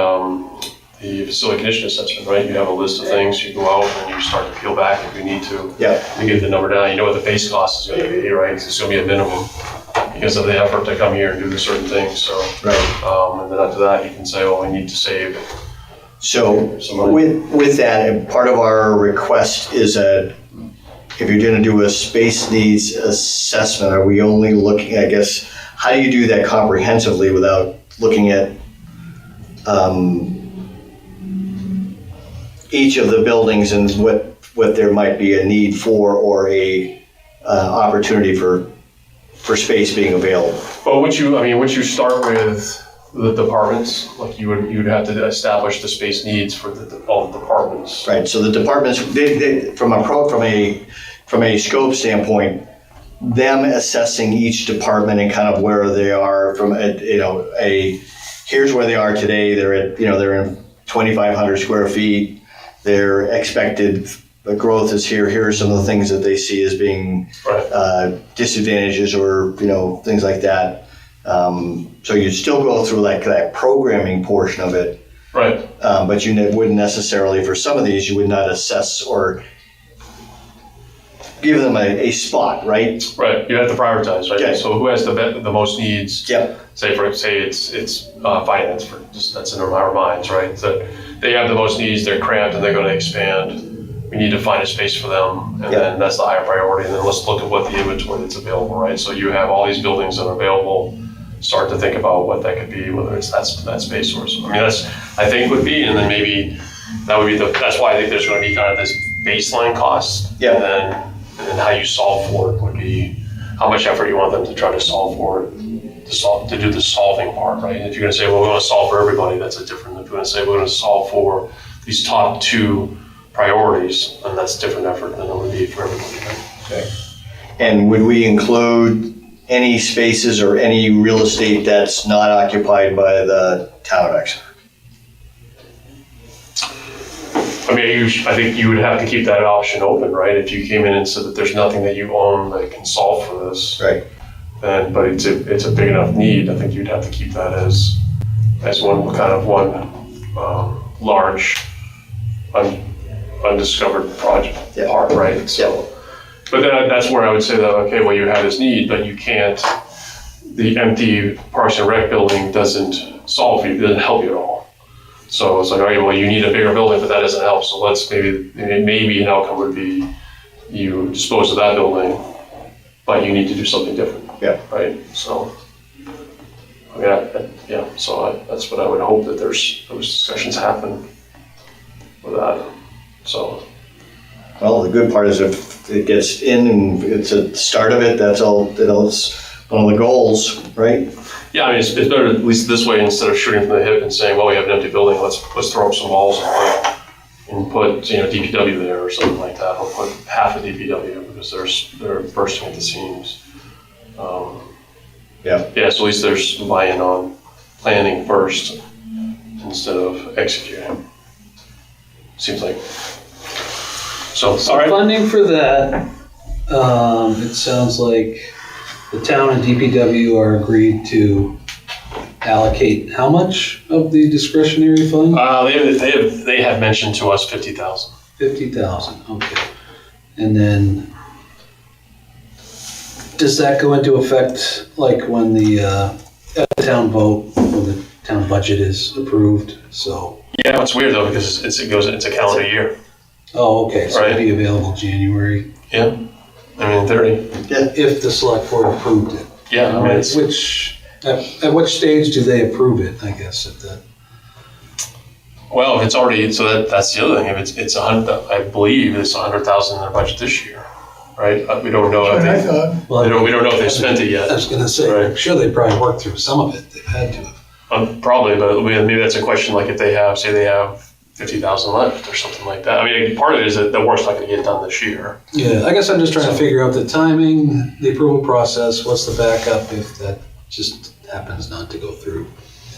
facility condition assessment, right? You have a list of things, you go out and you start to peel back if you need to. Yeah. You get the number down, you know what the base cost is gonna be, right? It's gonna be a minimum because of the effort to come here and do the certain things, so. Right. And then after that, you can say, oh, we need to save. So with that, and part of our request is that if you're gonna do a space needs assessment, are we only looking, I guess, how do you do that comprehensively without looking at each of the buildings and what there might be a need for or a opportunity for space being available? Well, once you start with the departments, like you would have to establish the space needs for all the departments. Right, so the departments, from a scope standpoint, them assessing each department and kind of where they are from here's where they are today. They're at, they're in 2,500 square feet. Their expected growth is here. Here are some of the things that they see as being Right. disadvantages or, things like that. So you'd still go through like that programming portion of it, Right. but you wouldn't necessarily, for some of these, you would not assess or give them a spot, right? Right. You have to prioritize, right? Okay. So who has the most needs? Yep. Say it's finance, for just that's in our minds, right? So they have the most needs. They're cramped and they're going to expand. We need to find a space for them, and then that's the higher priority. And then let's look at what the inventory that's available, right? So you have all these buildings that are available. Start to think about what that could be, whether it's that space source. I mean, I think would be, and then maybe that would be that's why I think there's going to be kind of this baseline cost. Yeah. And then how you solve for it would be how much effort you want them to try to solve for it, to do the solving part, right? And if you're going to say, well, we want to solve for everybody, that's a different. If you're going to say we're going to solve for these top 2 priorities, then that's different effort than it would be for everybody. Right? Okay. And would we include any spaces or any real estate that's not occupied by the town of Exeter? I mean, I think you would have to keep that option open, right? If you came in and said that there's nothing that you own that can solve for this, Right. then but it's a big enough need. I think you'd have to keep that as one large undiscovered project part, right? So, but then that's where I would say that okay, well you have this need, but you can't. The empty Parks and Rec building doesn't solve you, doesn't help you at all. So it's like, all right, well, you need a bigger building, but that doesn't help. So let's maybe an outcome would be you dispose of that building, but you need to do something different. Yeah. Right. So, I mean, that's what I would hope that those discussions happen with that. So. Well, the good part is if it gets in and it's a start of it, that's all. It's one of the goals, right? Yeah, I mean, it's better at least this way instead of shooting from the hip and saying, well, we have an empty building, let's throw up some walls and put DPW there or something like that, or put half a DPW because they're bursting at the seams. Yeah. Yeah, so at least there's buy-in on planning first instead of executing. Seems like. So, all right. Funding for that, it sounds like the town and DPW are agreed to allocate how much of the discretionary fund? They have mentioned to us 50,000. 50,000, okay. And then, does that go into effect like when the town vote, when the town budget is approved, so? Yeah, it's weird though because it's a calendar year. Oh, okay, so Right. it'd be available January, Yeah, I mean in theory. if the select board approved it. Yeah, I mean it's. At which stage do they approve it, I guess, if that? Well, if it's already, so that's the other thing. If it's 100, I believe it's 100,000 in their budget this year, right? We don't know if That's what I thought. Well, we don't know if they spent it I yet. was gonna say, Right. I'm sure they probably worked through some of it, they've had to have. Probably, but maybe that's a question. Like if they have 50,000 left or something like that. I mean, part of it is that the work's not going to get done this year. Yeah, I guess I'm just trying to figure out the timing, the approval process, what's the backup if that just happens not to go through?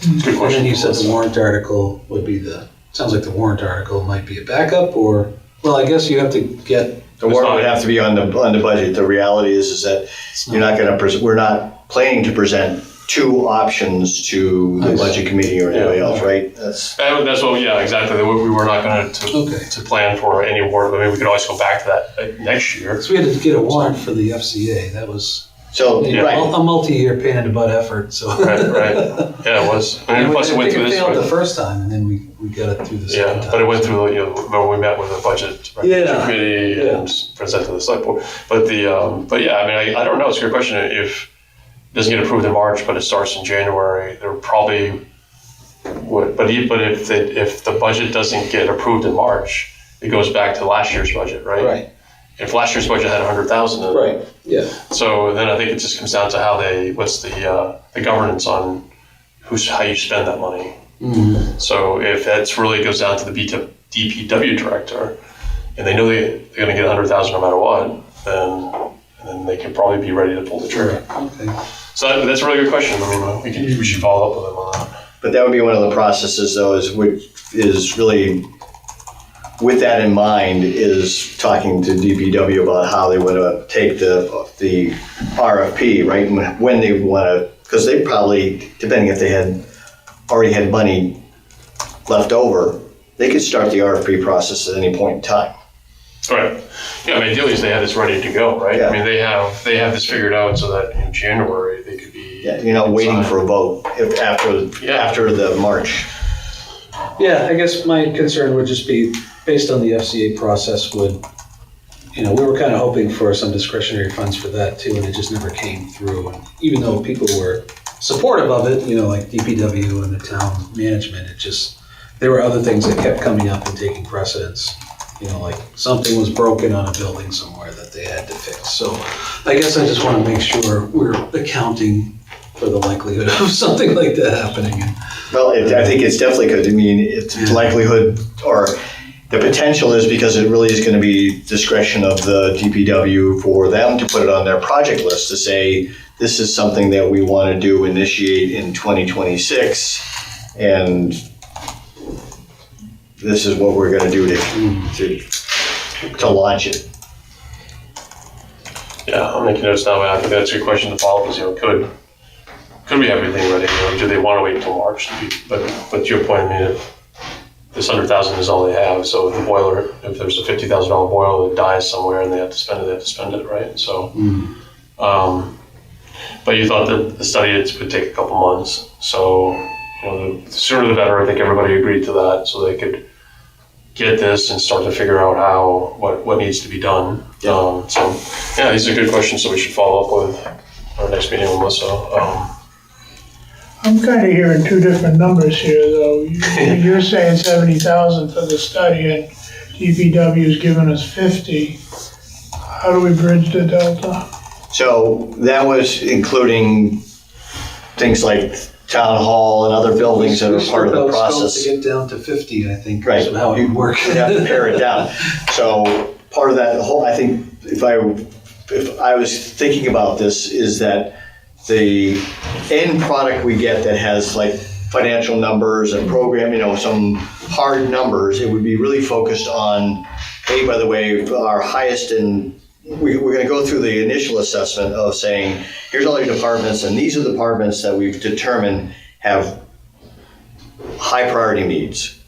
Good And then question. you said the warrant article would be sounds like the warrant article might be a backup, or, well, I guess you have to get. The warrant would have to be on the budget. The reality is that you're not going to. We're not planning to present 2 options to the budget committee or anybody else, right? That's what. Yeah, exactly. We were not going to plan for any warrant. I mean, we could always go back to that next year. So we had to get a warrant for the FCA. That was so right. a multi-year pain in the butt effort. So Right. Yeah, it was. And plus, it went through it this. failed the first time, and then we got it through the second time. But it went through. Remember we met with the budget committee and presented to the select board. But yeah, I mean, I don't know. It's a good question. If it doesn't get approved in March, but it starts in January, there probably would. But if the budget doesn't get approved in March, it goes back to last year's budget, right? Right. If last year's budget had 100,000 in it. Right. Yeah. So then I think it just comes down to what's the governance on how you spend that money. Mm-hmm. So if that really goes down to the DPW director, and they know they're going to get 100,000 no matter what, then they can probably be ready to pull the trigger. Okay. So that's a really good question. I mean, we should follow up with them on that. But that would be one of the processes, though, is really with that in mind, is talking to DPW about how they want to take the RFP, right? And when they want to, because they probably, depending if they had already had money left over, they could start the RFP process at any point in time. Right. Yeah, I mean, ideally, they have this ready to go, right? Yeah. I mean, they have this figured out so that in January they could be. Yeah, you're not waiting for a vote after the March. Yeah, I guess my concern would just be, based on the FCA process, we were kind of hoping for some discretionary funds for that too, and it just never came through. And even though people were supportive of it, like DPW and the town management, there were other things that kept coming up and taking precedence. Like something was broken on a building somewhere that they had to fix. So I guess I just want to make sure we're accounting for the likelihood of something like that happening. Well, I think it's definitely good. I mean, it's likelihood, or the potential is, because it really is going to be discretion of the DPW for them to put it on their project list to say, this is something that we want to initiate in 2026, and this is what we're going to do to launch it. Yeah, I'm making notes now, and I think that's a good question to follow up is, could we have everything ready? Do they want to wait until March? But to your point, I mean, if this $100,000 is all they have, so the boiler, if there's a $50,000 boiler that dies somewhere and they have to spend it, they have to spend it, right? So, but you thought that the study would take a couple months, so the sooner the better. I think everybody agreed to that, so they could get this and start to figure out what needs to be done. Yeah. These are good questions, so we should follow up with our next meeting with Melissa. I'm kind of hearing two different numbers here, though. You're saying 70,000 for the study, and DPW is giving us 50. How do we bridge the delta? So that was including things like town hall and other buildings that are part of the process. To get down to 50, I think, Right. is how it would work. You have to pare it down. So part of that whole, I think, if I was thinking about this, is that the end product we get that has like financial numbers and program, some hard numbers, it would be really focused on, hey, by the way, our highest we're going to go through the initial assessment of saying, here's all your departments, and these are the departments that we've determined have high priority needs.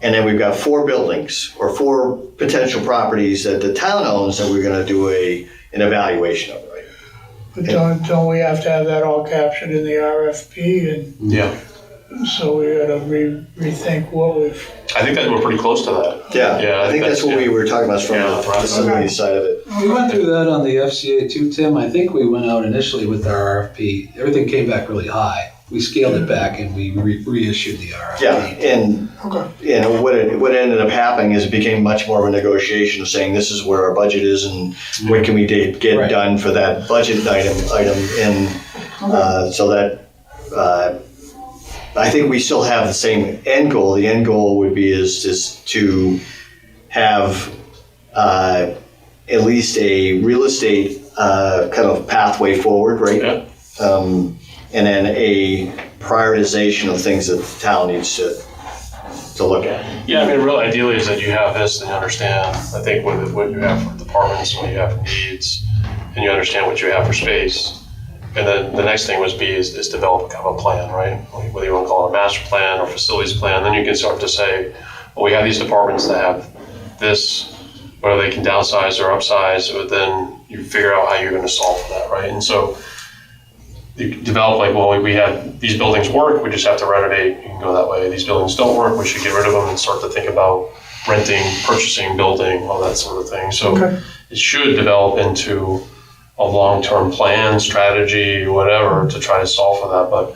And then we've got 4 buildings or 4 potential properties that the town owns that we're going to do an evaluation of, right? But don't we have to have that all captured in the RFP? And Yeah. so we got to rethink what we've. I think that we're pretty close to that. Yeah, I think that's what we were talking about from the facility side of it. We went through that on the FCA too, Tim. I think we went out initially with our RFP. Everything came back really high. We scaled it back and we reissued the RFP. Yeah, and what ended up happening is it became much more of a negotiation of saying, this is where our budget is and what can we get done for that budget item, and so that I think we still have the same end goal. The end goal would be is to have at least a real estate kind of pathway forward, right? Yeah. And then a prioritization of things that the town needs to look at. Yeah, I mean, real ideally is that you have this and you understand, I think, what you have for departments, what you have for needs, and you understand what you have for space. And then the next thing is develop kind of a plan, right? Whether you want to call it a master plan or facilities plan, then you can start to say, well, we have these departments that have this, whether they can downsize or upsize, but then you figure out how you're going to solve for that, right? And so you develop we have these buildings work, we just have to renovate, you can go that way. These buildings don't work, we should get rid of them and start to think about renting, purchasing, building, all that sort of thing. So It should develop into a long-term plan, strategy, whatever, to try to solve for that. But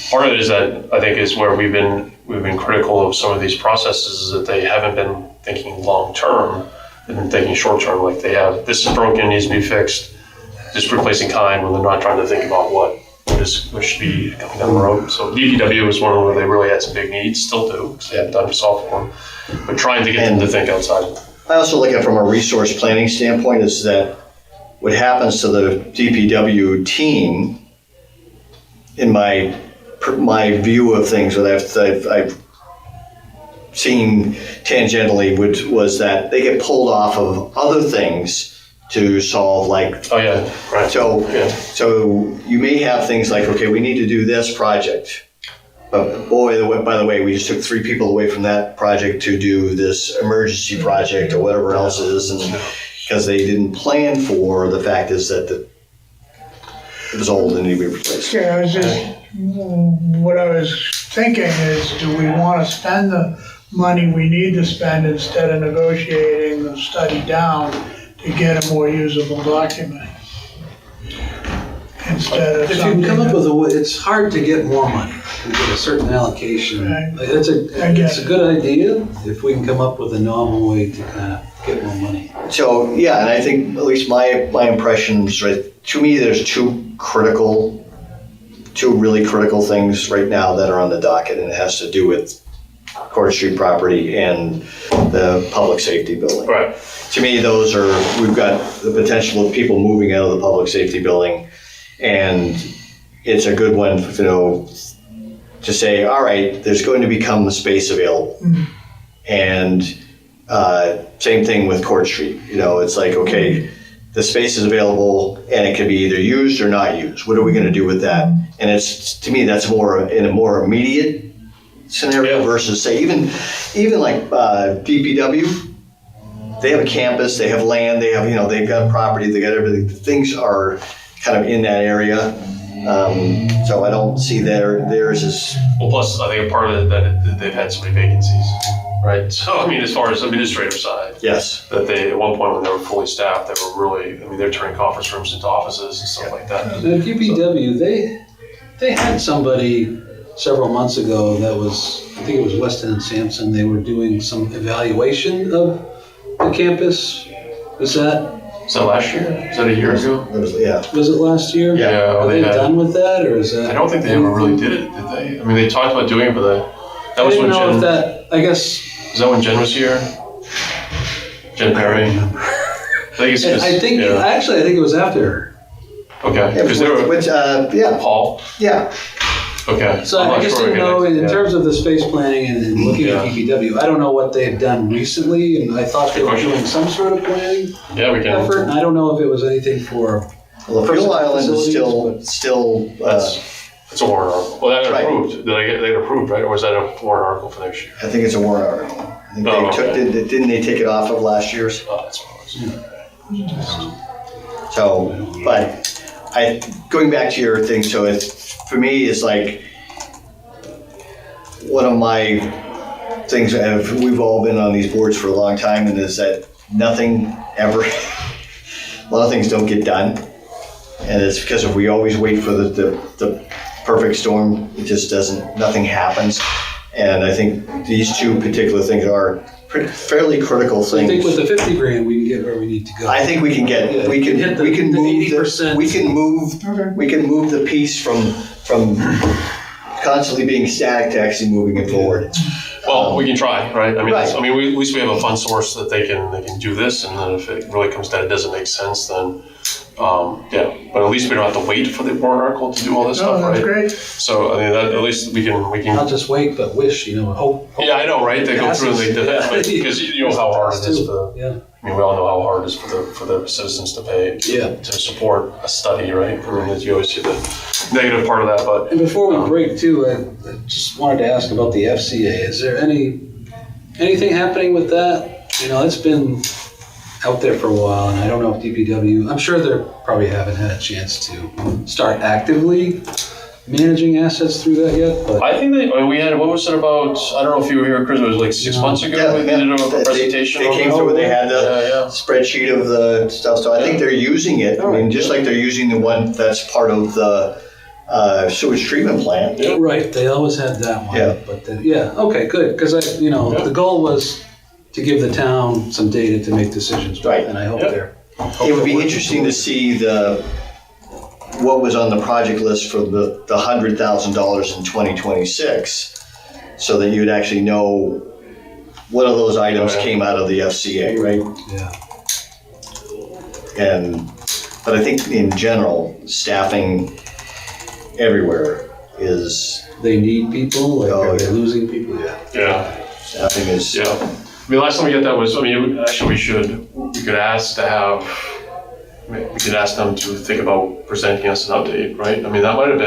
part of it is that I think is where we've been critical of some of these processes, is that they haven't been thinking long-term, they've been thinking short-term, like they have, this is broken, needs to be fixed, just replacing kind, when they're not trying to think about what should be coming down the road. So DPW was one where they really had some big needs, still do, because they haven't done to solve for them, but trying to get them to think outside. I also look at it from a resource planning standpoint, is that what happens to the DPW team, in my view of things, that I've seen tangentially was that they get pulled off of other things to solve, like, Oh, yeah, right. so Yeah. so you may have things like, okay, we need to do this project. But boy, by the way, we just took 3 people away from that project to do this emergency project or whatever else it is, and because they didn't plan for the fact is that it was old and needed to be replaced. Okay, what I was thinking is, do we want to spend the money we need to spend instead of negotiating the study down to get a more usable document? Instead of If you something come up that- with a way, it's hard to get more money, to get a certain allocation. Right. Like, it's a good idea if we can come up with a novel way to kind of get more money. So yeah, and I think at least my impressions, right? To me, there's two really critical things right now that are on the docket, and it has to do with Court Street property and the public safety building. Right. To me, those are, we've got the potential of people moving out of the public safety building, and it's a good one, to say, all right, there's going to become a space available. And same thing with Court Street. It's like, okay, the space is available and it can be either used or not used. What are we going to do with that? And it's, to me, that's more in a more immediate scenario versus, say, even like DPW. They have a campus, they have land, they have, they've got property, they got everything. Things are kind of in that area. So I don't see theirs as. Well, plus, I think a part of it that they've had so many vacancies, right? So, I mean, as far as administrative side, Yes. that they, at one point when they were fully staffed, they were really, they're turning conference rooms into offices and stuff like that. Now, DPW, they had somebody several months ago that was, I think it was Weston and Sampson, they were doing some evaluation of the campus. Was that last year? Is that a year ago? Yeah. Was it last year? Yeah, Are they done with that, or is that? I don't think they ever really did it, did they? I mean, they talked about doing it, but that was I when didn't know Jen. if that. I guess. Is that when Jen was here? Jen Perry. I think it's just. I think it was after her. Okay. Because they were. Yeah. Paul. Yeah. Okay. So I'm not I just sure didn't again. know in Yeah. terms of the space planning and looking at DPW. I don't know what they've done recently, and I thought they were doing some sort of planning Yeah, we can. effort. And I don't know if it was anything for. Well, the fuel island is Facilities, still. It's a warrant article. Well, that got Right. approved. Did I get that approved, right? Or was that a warrant article for next year? I think it's a warrant article. I think Oh, they okay. didn't they take it off of last year's? Oh, that's what it was. So, but going back to your thing, so for me, it's like one of my things. We've all been on these boards for a long time, and is that nothing ever. A lot of things don't get done, and it's because if we always wait for the perfect storm, it just doesn't. Nothing happens, and I think these two particular things are fairly critical So I think things. with the 50 grand, we can get where we need to go. I think we can get, Yeah, we can hit the- move the 80%. we can move the piece from constantly being static to actually moving it forward. Well, we can try, right? I mean, Right. at least we have a fund source that they can do this, and then if it really comes down, it doesn't make sense, then But at least we don't have to wait for the warrant article to do all this No, stuff, that's right? great. So I mean, at least we can. Not just wait, but wish, hope. Yeah, I know, right? They go through and they do that, but because you know how hard it is for. Yeah. I mean, we all know how hard it is for the citizens to pay to support a study, right? I mean, you always see the negative part of that, but. And before we break too, I just wanted to ask about the FCA. Is there anything happening with that? It's been out there for a while, and I don't know if DPW, I'm sure they probably haven't had a chance to start actively managing assets through that yet, but. I think we had, what was it about, I don't know if you were here, Chris, it was like 6 months ago, we did a presentation. They came on through, that. they had the Yeah. spreadsheet of the stuff, so I think they're using it. I mean, just like they're using the one that's part of the sewage treatment plant. Yeah. Right, they always had that one. Yeah. But okay, good, because the goal was to give the town some data to make decisions with, Right. and I hope Yeah. they're. It would be interesting to see what was on the project list for the $100,000 in 2026, so that you'd actually know what of those items came out of the FCA, right? Yeah. But I think in general, staffing everywhere is. They need people, Oh, are they yeah. losing people? Yeah. Yeah. Staffing is. Yeah. I mean, last time we got that was, I mean, actually we could ask to have, we could ask them to think about presenting us an update, right? I mean, that might have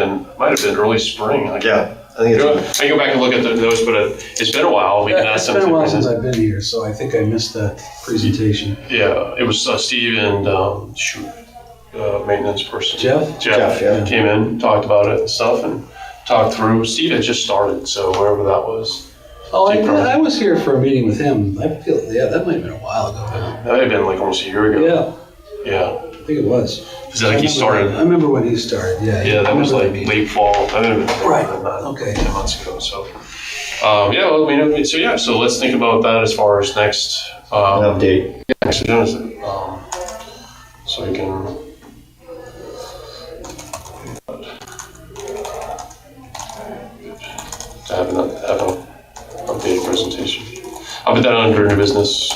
been early spring. Yeah, I think it's. I can go back and look at those, but it's been a while. We can ask It's them been a while to since present. I've been here, so I think I missed that presentation. Yeah, it was Steve and, maintenance person. Jeff? Jeff, yeah. Came in, talked about it and stuff, and talked through. Steve had just started, so wherever that was. Oh, I was here for a meeting with him. I feel, that might have been a while ago now. That might have been like almost a year ago. Yeah, Yeah. I think it was. Because I think he started. I remember when he started, yeah. Yeah, that was like late. late fall. That would have been Right. more than that, Okay. 10 months ago. So, yeah, well, I mean, so let's think about that as far as next, An update. next agenda. So we can. To have an updated presentation. I'll put that under new business.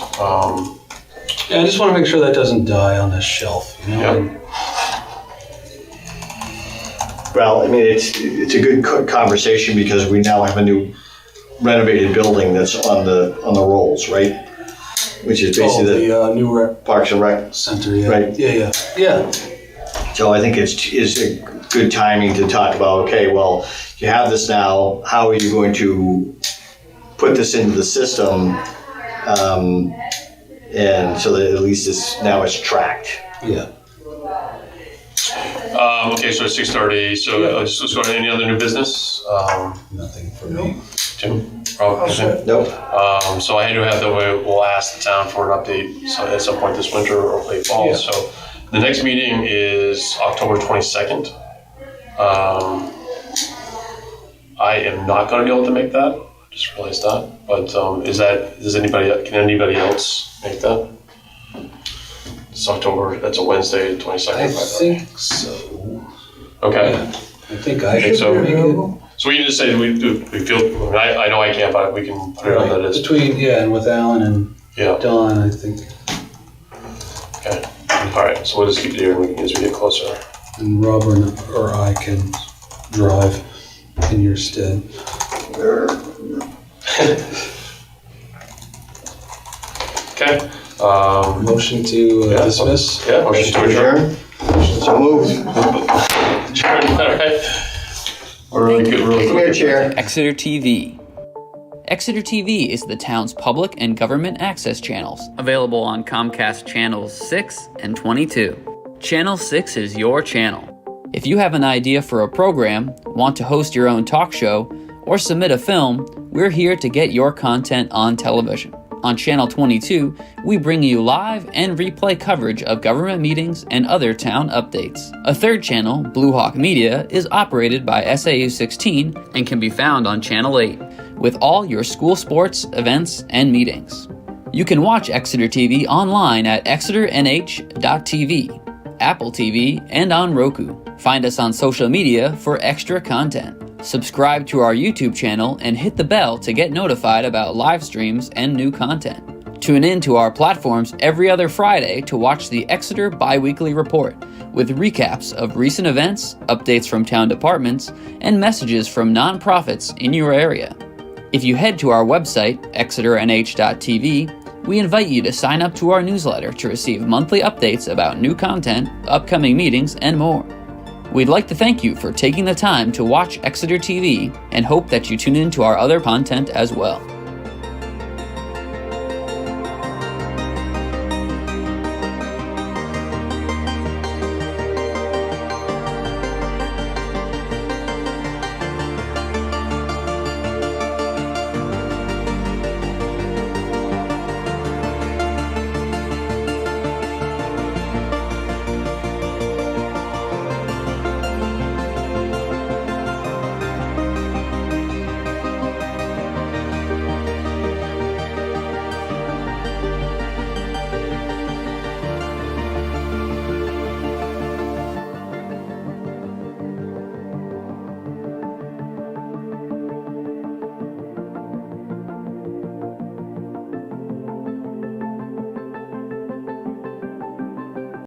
Yeah, I just want to make sure that doesn't die on the shelf, you know? Yeah. And Well, I mean, it's a good conversation because we now have a new renovated building that's on the rolls, right? Which is basically the new Parks and Rec. center, yeah. Right. Yeah. So I think it's a good timing to talk about, okay, well, you have this now, how are you going to put this into the system? And so that at least it's tracked. Yeah. Okay, so it's 6:30. So let's go to any other new business. Nothing for me. Jim, probably. Nope. So I do have that we'll ask the town for an update at some point this winter or late fall. Yeah. So the next meeting is October 22nd. I am not going to be able to make that. I just realized that. But can anybody else make that? It's October. That's a Wednesday, 22nd. I think so. Okay. Yeah. I think I think should so. be available. So we can just say we feel. I know I can't, but we can put it on that as. And with Alan and Yeah. Don, I think, Okay. All right. So we'll just keep it here as we get closer. and Robert or I can drive in your stead. Okay. Motion to dismiss. Yeah. Motion to adjourn. So moved. Adjourn. All right. We're really good. Really Come here, quick. Chair. Exeter TV. Exeter TV is the town's public and government access channels, available on Comcast Channels 6 and 22. Channel 6 is your channel. If you have an idea for a program, want to host your own talk show, or submit a film, we're here to get your content on television. On Channel 22, we bring you live and replay coverage of government meetings and other town updates. A third channel, Blue Hawk Media, is operated by SAU 16 and can be found on Channel 8, with all your school sports, events, and meetings. You can watch Exeter TV online at exeternh.tv, Apple TV, and on Roku. Find us on social media for extra content. Subscribe to our YouTube channel and hit the bell to get notified about live streams and new content. Tune in to our platforms every other Friday to watch the Exeter Biweekly Report, with recaps of recent events, updates from town departments, and messages from nonprofits in your area. If you head to our website, exeternh.tv, we invite you to sign up to our newsletter to receive monthly updates about new content, upcoming meetings, and more. We'd like to thank you for taking the time to watch Exeter TV and hope that you tune in to our other content as well.